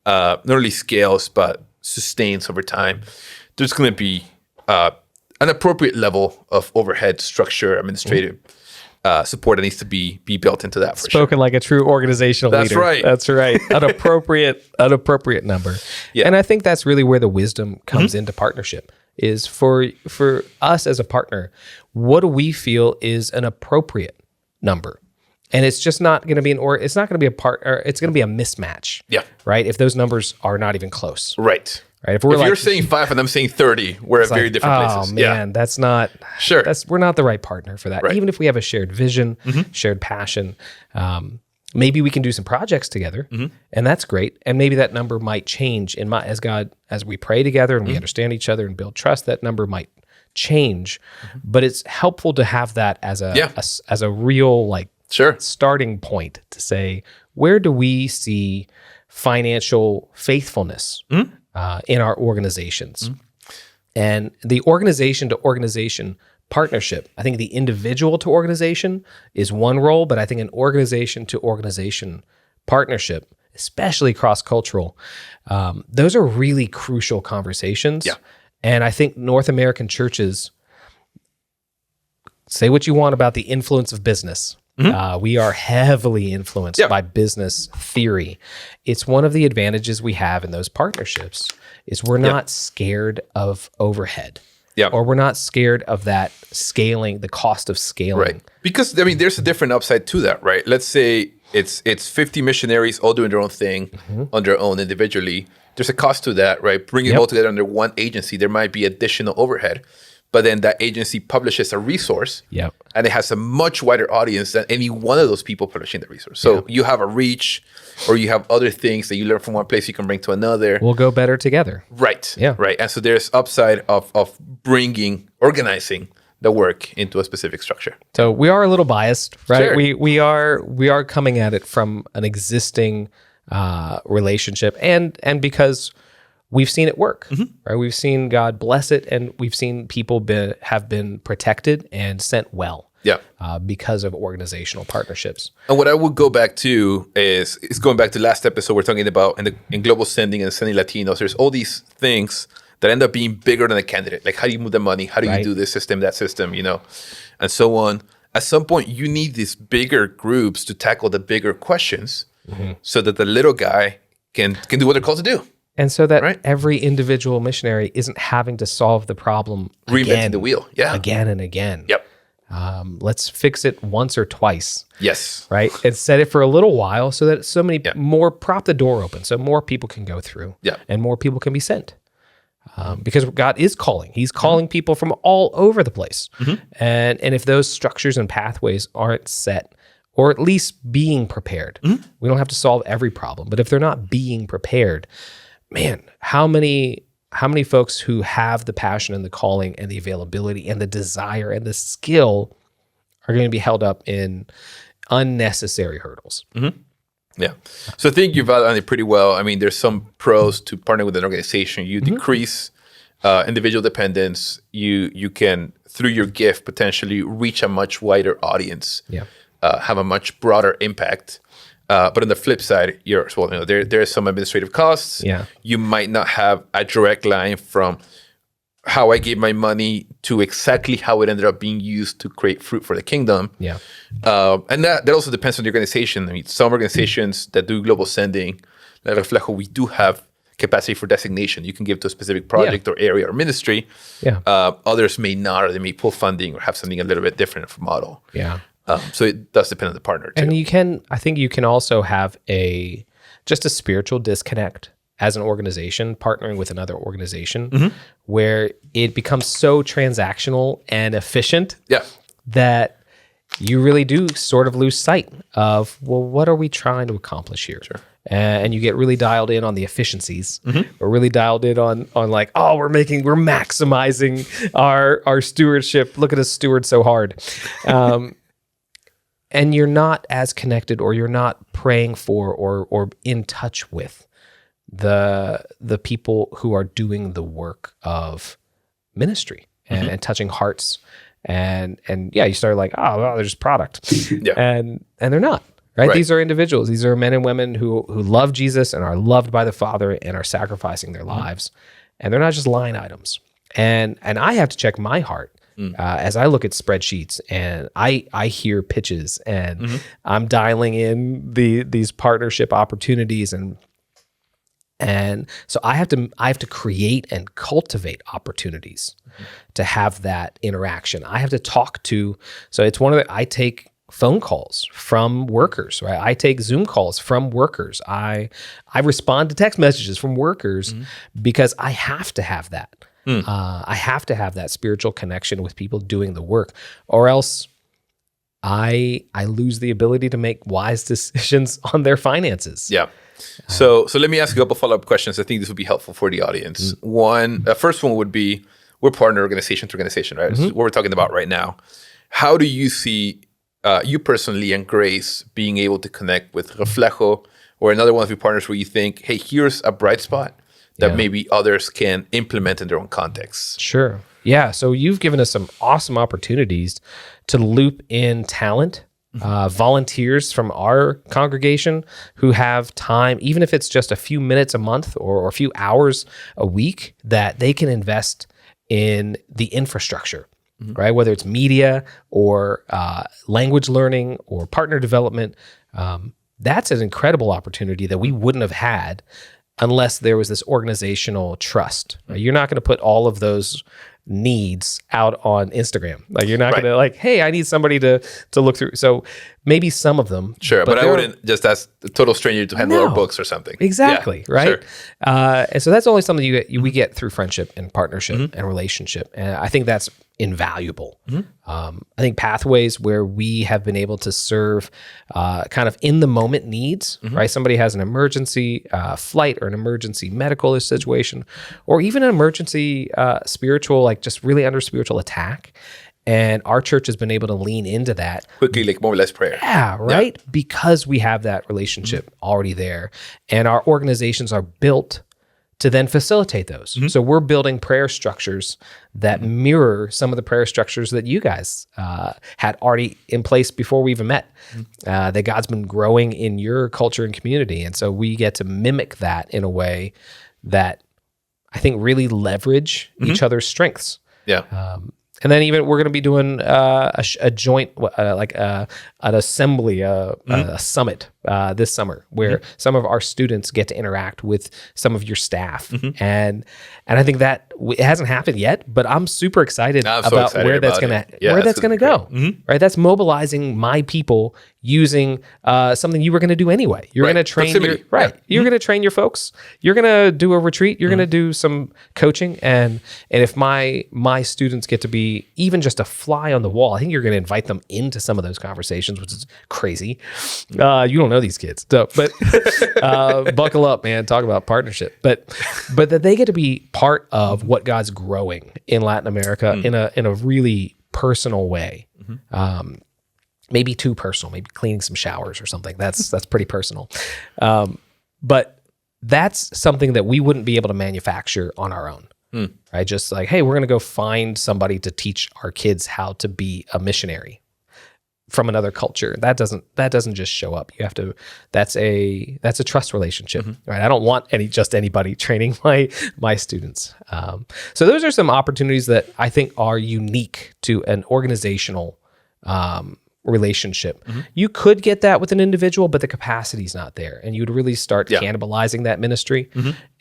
not only scales, but sustains over time. There's going to be an appropriate level of overhead structure, administrative support that needs to be built into that. Spoken like a true organizational leader. That's right. An appropriate number. Yeah. And I think that's really where the wisdom comes into partnership. Is for us as a partner, what do we feel is an appropriate number? And it's just not going to be it's not going to be it's going to be a mismatch. Yeah. Right? If those numbers are not even close. Right. If you're saying 5 and I'm saying 30, we're at very different places. Oh man, that's not we're not the right partner for that. Right. Even if we have a shared vision, shared passion, maybe we can do some projects together, and that's great. And maybe that number might change as we pray together and we understand each other and build trust. That number might change, but it's helpful to have that as a real starting point to say, where do we see financial faithfulness in our organizations? And the organization to organization partnership, I think the individual to organization is one role, but I think an organization to organization partnership, especially cross-cultural, those are really crucial conversations. Yeah. And I think North American churches, say what you want about the influence of business. We are heavily influenced by business theory. It's one of the advantages we have in those partnerships is we're not scared of overhead. Or we're not scared of that scaling, the cost of scaling. Right. Because, there's a different upside to that, right? Let's say it's 50 missionaries all doing their own thing on their own individually. There's a cost to that, right? Bringing them all together under one agency, there might be additional overhead. But then that agency publishes a resource, and it has a much wider audience than any one of those people publishing the resource. So you have a reach, or you have other things that you learn from one place you can bring to another. We'll go better together. Right. Yeah. Right. And so there's upside of organizing the work into a specific structure. So we are a little biased, right? Sure. We are coming at it from an existing relationship, and because we've seen it work, right? We've seen God bless it, and we've seen people have been protected and sent well because of organizational partnerships. And what I would go back to is going back to last episode we're talking about in global sending and sending Latinos. There's all these things that end up being bigger than a candidate. Like, how do you move the money? How do you do this system, that system, and so on. At some point, you need these bigger groups to tackle the bigger questions so that the little guy can do what they're called to do. And so that every individual missionary isn't having to solve the problem reinventing the wheel. Yeah. Again and again. Yep. Let's fix it once or twice. Yes. Right. And set it for a little while so that so many more, prop the door open so more people can go through and more people can be sent. Because God is calling. He's calling people from all over the place. And if those structures and pathways aren't set, or at least being prepared, we don't have to solve every problem. But if they're not being prepared, man, how many folks who have the passion and the calling and the availability and the desire and the skill are going to be held up in unnecessary hurdles? Yeah. So I think you've outlined it pretty well. I mean, there's some pros to partnering with an organization. You decrease individual dependence. You can, through your gift, potentially reach a much wider audience, have a much broader impact. But on the flip side, there's some administrative costs. Yeah. You might not have a direct line from how I gave my money to exactly how it ended up being used to create fruit for the kingdom. Yeah. And that also depends on the organization. I mean, some organizations that do global sending, like Reflejo, we do have capacity for designation. You can give to a specific project or area or ministry. Yeah. Others may not, or they may pull funding or have something a little bit different of a model. Yeah. So it does depend on the partner too. And I think you can also have just a spiritual disconnect as an organization partnering with another organization where it becomes so transactional and efficient that you really do sort of lose sight of, well, what are we trying to accomplish here? Sure. And you get really dialed in on the efficiencies, or really dialed in on like, oh, we're maximizing our stewardship. Look at us steward so hard. And you're not as connected, or you're not praying for or in touch with the people who are doing the work of ministry and touching hearts. And you start like, oh, well, they're just product. And they're not. Right? These are individuals. These are men and women who love Jesus and are loved by the Father and are sacrificing their lives. And they're not just line items. And I have to check my heart as I look at spreadsheets and I hear pitches and I'm dialing in these partnership opportunities and so I have to create and cultivate opportunities to have that interaction. I have to talk to. So it's I take phone calls from workers, right? I take Zoom calls from workers. I respond to text messages from workers because I have to have that. I have to have that spiritual connection with people doing the work, or else I lose the ability to make wise decisions on their finances. Yeah. So let me ask you a couple follow-up questions. I think this would be helpful for the audience. First one would be, we're partner organization to organization, right? This is what we're talking about right now. How do you see you personally and Grace being able to connect with Reflejo or another one of your partners where you think, hey, here's a bright spot that maybe others can implement in their own contexts? Sure. Yeah. So you've given us some awesome opportunities to loop in talent, volunteers from our congregation who have time, even if it's just a few minutes a month or a few hours a week, that they can invest in the infrastructure, right? Whether it's media or language learning or partner development, that's an incredible opportunity that we wouldn't have had unless there was this organizational trust. Right? You're not going to put all of those needs out on Instagram. Like you're not going to like, hey, I need somebody to look through. So maybe some of them. Sure, but I wouldn't just ask a total stranger to handle our books or something. Exactly, right? Sure. And so that's only something we get through friendship and partnership and relationship. And I think that's invaluable. I think pathways where we have been able to serve kind of in the moment needs, right? Somebody has an emergency flight or an emergency medical situation, or even an emergency spiritual, like just really under spiritual attack. And our church has been able to lean into that. Quickly, like mobilize prayer. Yeah, right? Yeah. Because we have that relationship already there. And our organizations are built to then facilitate those. So we're building prayer structures that mirror some of the prayer structures that you guys had already in place before we even met, that God's been growing in your culture and community. And so we get to mimic that in a way that I think really leverage each other's strengths. Yeah. And then even we're going to be doing a joint, like an assembly, a summit this summer, where some of our students get to interact with some of your staff, and I think that it hasn't happened yet, but I'm super excited about where that's gonna go. Right, that's mobilizing my people using something you were going to do anyway. You're going to train You're going to train your folks. You're going to do a retreat. You're going to do some coaching, and if my students get to be even just a fly on the wall, I think you're going to invite them into some of those conversations, which is crazy. You don't know these kids, so, but buckle up, man. Talk about partnership, but that they get to be part of what God's growing in Latin America in a really personal way. Maybe too personal, maybe cleaning some showers or something. That's pretty personal. But that's something that we wouldn't be able to manufacture on our own. Right? Just like, hey, we're going to go find somebody to teach our kids how to be a missionary from another culture. That doesn't just show up. You have to, that's a trust relationship, right? I don't want anybody training my students. So those are some opportunities that I think are unique to an organizational relationship. You could get that with an individual, but the capacity is not there, and you'd really start cannibalizing that ministry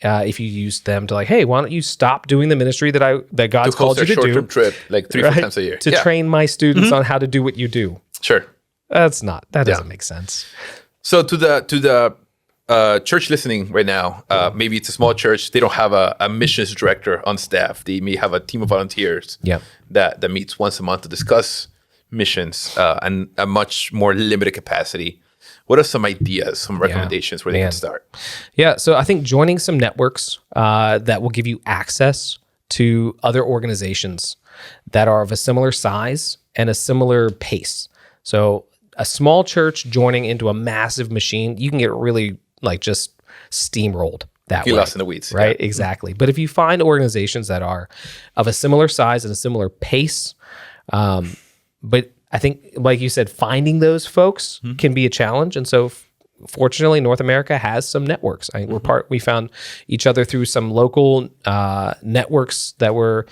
if you use them to like, hey, why don't you stop doing the ministry that God's called you to do? Short-term trip, like 3-4 times a year, to train my students on how to do what you do. Sure, that doesn't make sense. So to the church listening right now, maybe it's a small church. They don't have a missions director on staff. They may have a team of volunteers that meets once a month to discuss missions and a much more limited capacity. What are some ideas, some recommendations where they can start? Yeah, so I think joining some networks that will give you access to other organizations that are of a similar size and a similar pace. So a small church joining into a massive machine, you can get really like just steamrolled that way. Get lost in the weeds. Right, exactly. But if you find organizations that are of a similar size and a similar pace, but I think, like you said, finding those folks can be a challenge. And so fortunately, North America has some networks. I think we found each other through some local networks that were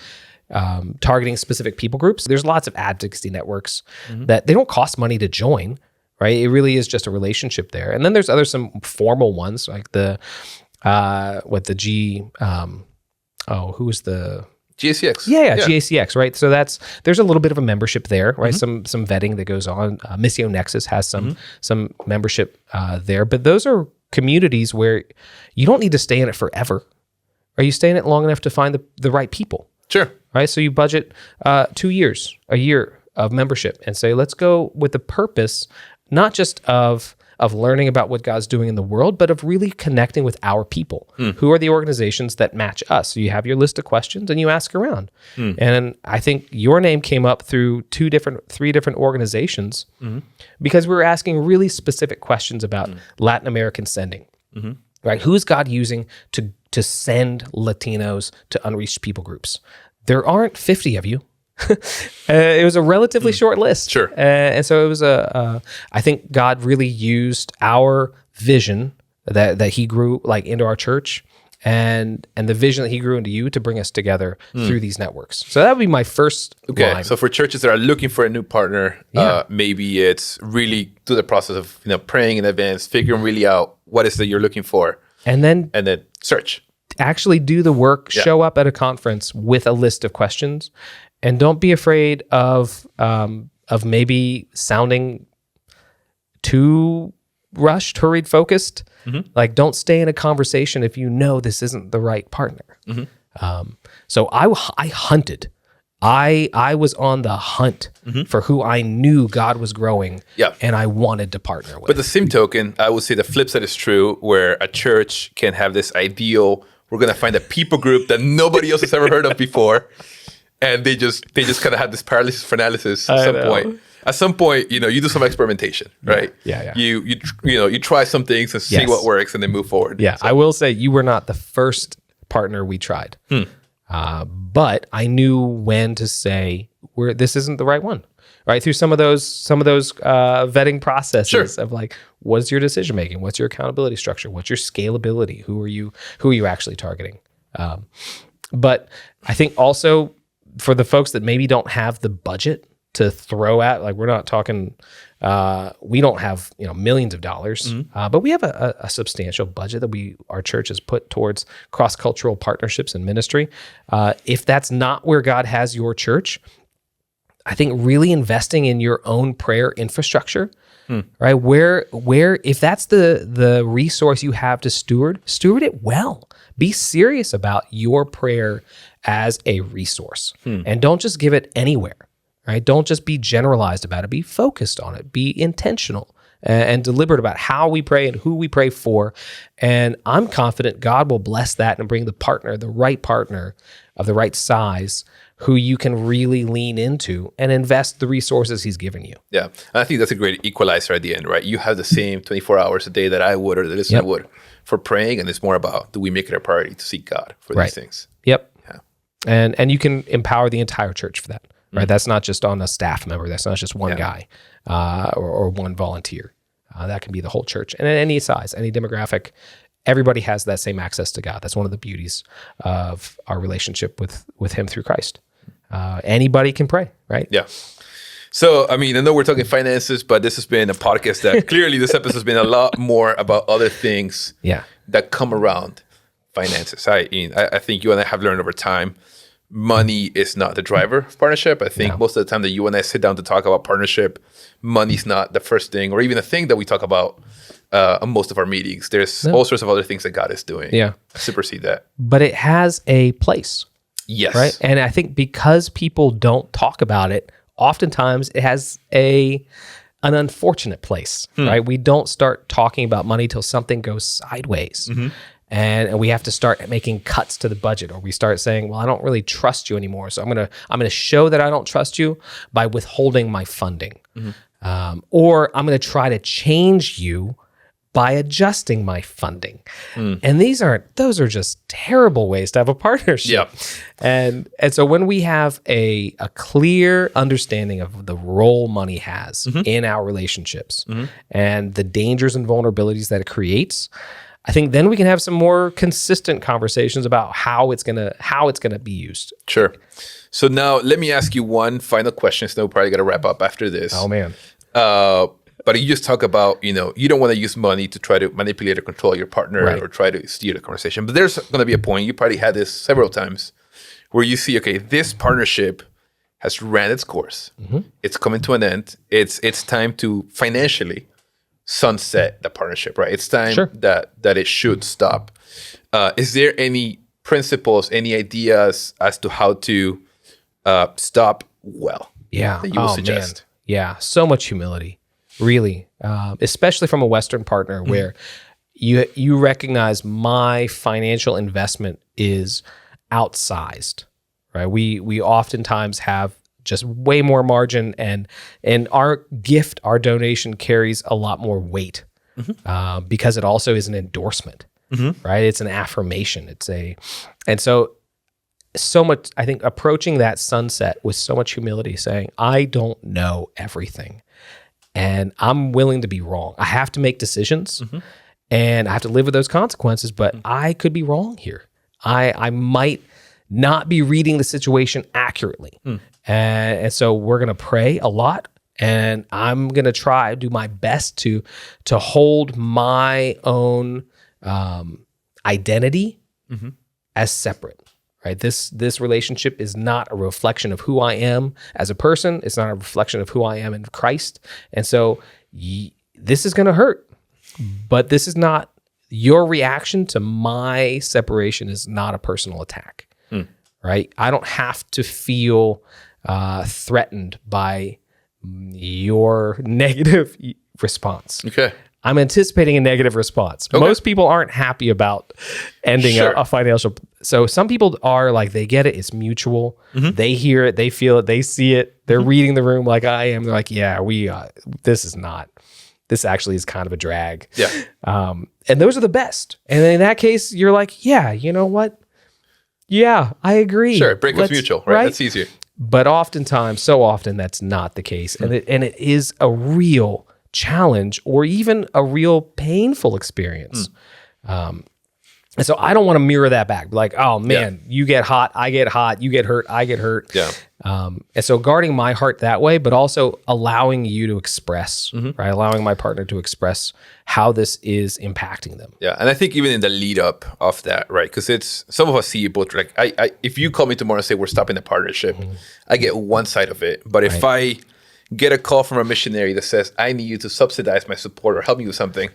targeting specific people groups. There's lots of advocacy networks that they don't cost money to join, right? It really is just a relationship there. And then there's some formal ones like GACX. Yeah, GACX, right? So there's a little bit of a membership there, right? Some vetting that goes on. Missionexus has some membership there, but those are communities where you don't need to stay in it forever. Are you staying in it long enough to find the right people? Sure. Right? So you budget 2 years, a year of membership and say, let's go with the purpose, not just of learning about what God's doing in the world, but of really connecting with our people. Who are the organizations that match us? So you have your list of questions and you ask around. And I think your name came up through 3 different organizations because we were asking really specific questions about Latin American sending. Right? Who's God using to send Latinos to unreached people groups? There aren't 50 of you. It was a relatively short list. Sure. And so it was I think God really used our vision that he grew like into our church and the vision that he grew into you to bring us together through these networks. So that would be my first line. So for churches that are looking for a new partner, maybe it's really do the process of praying in advance, figuring really out what is that you're looking for. And then search. Actually do the work, show up at a conference with a list of questions. And don't be afraid of maybe sounding too rushed, hurried, focused. Like, don't stay in a conversation if you know this isn't the right partner. So I hunted. I was on the hunt for who I knew God was growing, and I wanted to partner with. But the same token, I would say the flip side is true, where a church can have this ideal, we're going to find a people group that nobody else has ever heard of before. And they just kind of have this paralysis for analysis at some point. At some point, you do some experimentation, right? Yeah. You try some things and see what works, and then move forward. Yeah, so. I will say you were not the first partner we tried, but I knew when to say this isn't the right one. Right, through some of those vetting processes of like, what's your decision making? What's your accountability structure? What's your scalability? Who are you actually targeting? But I think also, for the folks that maybe don't have the budget to throw at. Like, we're not talking, we don't have, millions of dollars, but we have a substantial budget that our church has put towards cross-cultural partnerships and ministry. If that's not where God has your church, I think really investing in your own prayer infrastructure, right? Where if that's the resource you have to steward it well. Be serious about your prayer as a resource, and don't just give it anywhere, right? Don't just be generalized about it. Be focused on it. Be intentional and deliberate about how we pray and who we pray for. And I'm confident God will bless that and bring the right partner of the right size, who you can really lean into and invest the resources he's given you. Yeah. And I think that's a great equalizer at the end, right? You have the same 24 hours a day that I would or the listener would for praying, and it's more about, do we make it a priority to seek God for these things? Yep. Yeah. And you can empower the entire church for that, right? That's not just on a staff member. That's not just one guy or one volunteer. That can be the whole church. And at any size, any demographic, everybody has that same access to God. That's one of the beauties of our relationship with him through Christ. Anybody can pray, right? Yeah. So, I mean, I know we're talking finances, but this has been a podcast that clearly this episode has been a lot more about other things that come around finances. I think you and I have learned over time, money is not the driver of partnership. I think most of the time that you and I sit down to talk about partnership, money's not the first thing or even the thing that we talk about on most of our meetings. There's all sorts of other things that God is doing. Supersede that. But it has a place. Yes. Right. And I think because people don't talk about it, oftentimes it has an unfortunate place, right? We don't start talking about money till something goes sideways. And we have to start making cuts to the budget, or we start saying, well, I don't really trust you anymore. So I'm gonna show that I don't trust you by withholding my funding. Or I'm gonna try to change you by adjusting my funding. And those are just terrible ways to have a partnership. And so when we have a clear understanding of the role money has in our relationships and the dangers and vulnerabilities that it creates, I think then we can have some more consistent conversations about how it's gonna be used. Sure. So now let me ask you one final question. So we're probably gonna wrap up after this. Oh man. But you just talk about, you don't want to use money to try to manipulate or control your partner or try to steer the conversation. But there's going to be a point, you probably had this several times, where you see, okay, this partnership has ran its course. It's coming to an end. It's time to financially sunset the partnership, right? It's time that it should stop. Is there any principles, any ideas as to how to stop well that you would suggest? Man. Yeah, so much humility. Really, especially from a Western partner where you recognize my financial investment is outsized, right? We oftentimes have just way more margin, and our gift, our donation carries a lot more weight because it also is an endorsement, right? It's an affirmation. And so much. I think approaching that sunset with so much humility, saying, I don't know everything. And I'm willing to be wrong. I have to make decisions and I have to live with those consequences, but I could be wrong here. I might not be reading the situation accurately. And so we're going to pray a lot, and I'm going to do my best to hold my own identity as separate. Right. This relationship is not a reflection of who I am as a person. It's not a reflection of who I am in Christ. And so this is going to hurt, but this is not your reaction to my separation is not a personal attack. Right. I don't have to feel threatened by your negative response. Okay. I'm anticipating a negative response. Okay. Most people aren't happy about ending a financial. So some people are like, they get it. It's mutual. They hear it. They feel it. They see it. They're reading the room like I am. They're like, yeah, this actually is kind of a drag. Yeah. And those are the best. And in that case, you're like, yeah, you know what? Yeah, I agree. Sure. Break was mutual, right? That's easier. But oftentimes, so often that's not the case. And it is a real challenge or even a real painful experience. And so I don't want to mirror that back. Like, oh man, you get hot, I get hot, you get hurt, I get hurt. Yeah. And so guarding my heart that way, but also allowing you to express, right? Allowing my partner to express how this is impacting them. Yeah. And I think even in the lead up of that, right? Because it's, some of us see it both, like, if you call me tomorrow and say we're stopping the partnership, I get one side of it. But if I get a call from a missionary that says, I need you to subsidize my support or help me with something,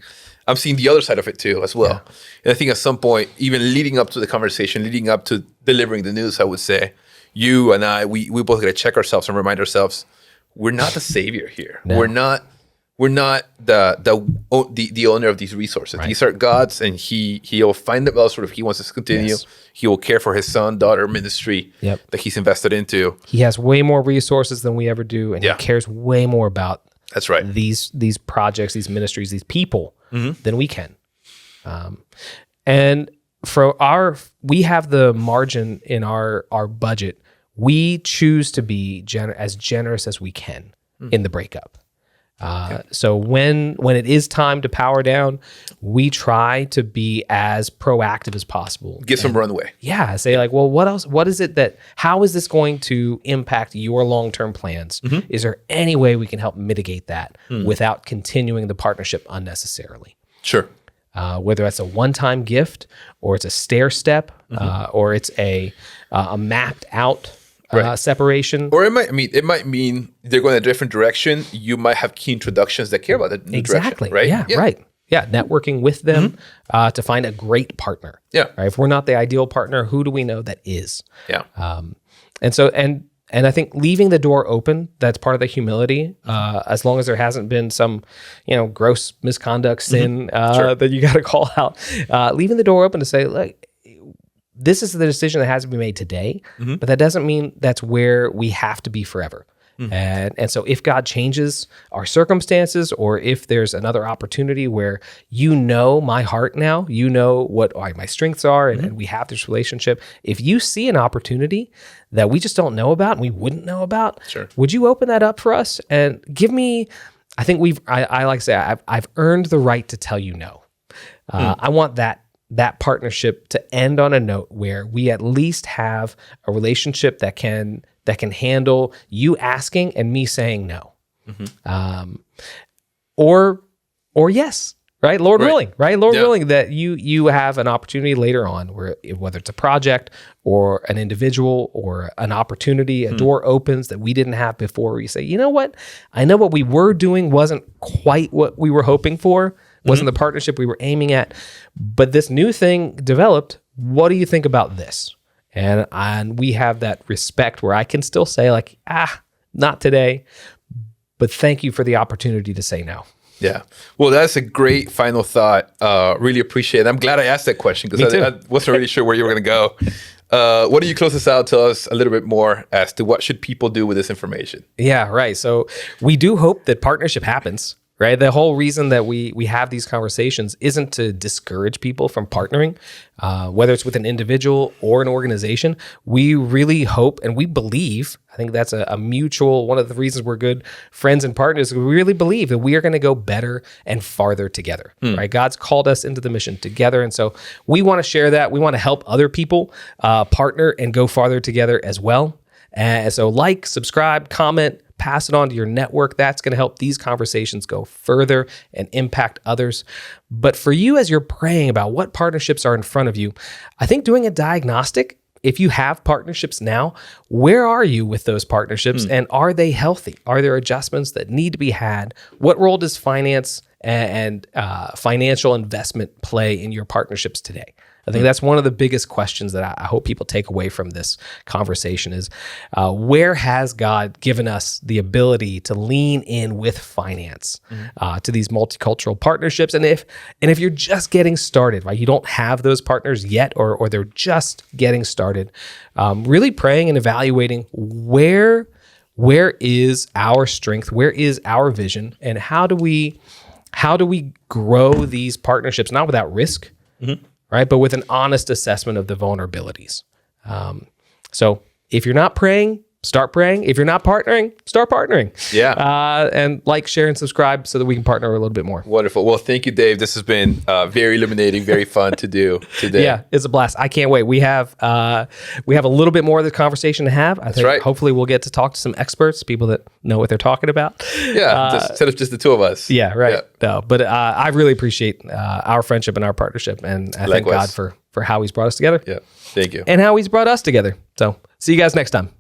I'm seeing the other side of it too as well. Yeah. And I think at some point, even leading up to the conversation, leading up to delivering the news, I would say, you and I, we both got to check ourselves and remind ourselves, we're not the savior here. No. We're not the owner of these resources. Right. These are God's, and he'll find them elsewhere if he wants us to continue. Yes. He will care for his son, daughter, ministry that he's invested into. He has way more resources than we ever do, and he cares way more about these projects, these ministries, these people than we can. And we have the margin in our budget. We choose to be as generous as we can in the breakup. So when it is time to power down, we try to be as proactive as possible. Give some runway. Yeah. Say like, well, what else? What is it how is this going to impact your long-term plans? Is there any way we can help mitigate that without continuing the partnership unnecessarily? Sure. Whether that's a one-time gift or it's a stair step or it's a mapped out separation. Or it might mean they're going a different direction. You might have key introductions that care about that new direction, right? Yeah, right. Yeah, networking with them to find a great partner. Yeah. Right? If we're not the ideal partner, who do we know that is? Yeah. And I think leaving the door open, that's part of the humility, as long as there hasn't been some, gross misconduct, sin that you got to call out. Leaving the door open to say, look, this is the decision that has to be made today, but that doesn't mean that's where we have to be forever. And so if God changes our circumstances, or if there's another opportunity where my heart now, what my strengths are, and we have this relationship, if you see an opportunity that we just don't know about and we wouldn't know about, would you open that up for us and give me, I think I like to say, I've earned the right to tell you no. I want that partnership to end on a note where we at least have a relationship that can handle you asking and me saying no. Or yes, right? Lord willing, right? Lord willing that you have an opportunity later on whether it's a project or an individual or an opportunity, a door opens that we didn't have before, where you say, you know what? I know what we were doing wasn't quite what we were hoping for, wasn't the partnership we were aiming at, but this new thing developed. What do you think about this? And we have that respect where I can still say like, not today, but thank you for the opportunity to say no. Yeah. Well, that's a great final thought. Really appreciate it. I'm glad I asked that question because I wasn't really sure where you were going to go. Why don't you close this out? Tell us a little bit more as to what should people do with this information? Yeah, right. So we do hope that partnership happens. Right. The whole reason that we have these conversations isn't to discourage people from partnering, whether it's with an individual or an organization. We really hope and we believe, I think that's a mutual, one of the reasons we're good friends and partners, we really believe that we are going to go better and farther together. Right. God's called us into the mission together. And so we want to share that. We want to help other people partner and go farther together as well. And so subscribe, comment, pass it on to your network. That's going to help these conversations go further and impact others. But for you, as you're praying about what partnerships are in front of you, I think doing a diagnostic, if you have partnerships now, where are you with those partnerships and are they healthy? Are there adjustments that need to be had? What role does finance and financial investment play in your partnerships today? I think that's one of the biggest questions that I hope people take away from this conversation is where has God given us the ability to lean in with finance to these multicultural partnerships? And if you're just getting started, right, you don't have those partners yet, or they're just getting started, really praying and evaluating where is our strength, where is our vision, and how do we grow these partnerships, not without risk, right? But with an honest assessment of the vulnerabilities. So if you're not praying, start praying. If you're not partnering, start partnering. Yeah. And like, share, and subscribe so that we can partner a little bit more. Wonderful. Well, thank you, Dave. This has been very illuminating, very fun to do today. Yeah, it's a blast. I can't wait. We have a little bit more of the convection to have. I think right. Hopefully we'll get to talk to some experts, people that know what they're talking about. Yeah, instead of just the two of us. Yeah, right. Yeah. No, but I really appreciate our friendship and our partnership, and I thank God for how He's brought us together. Yeah, thank you. And how He's brought us together. So see you guys next time.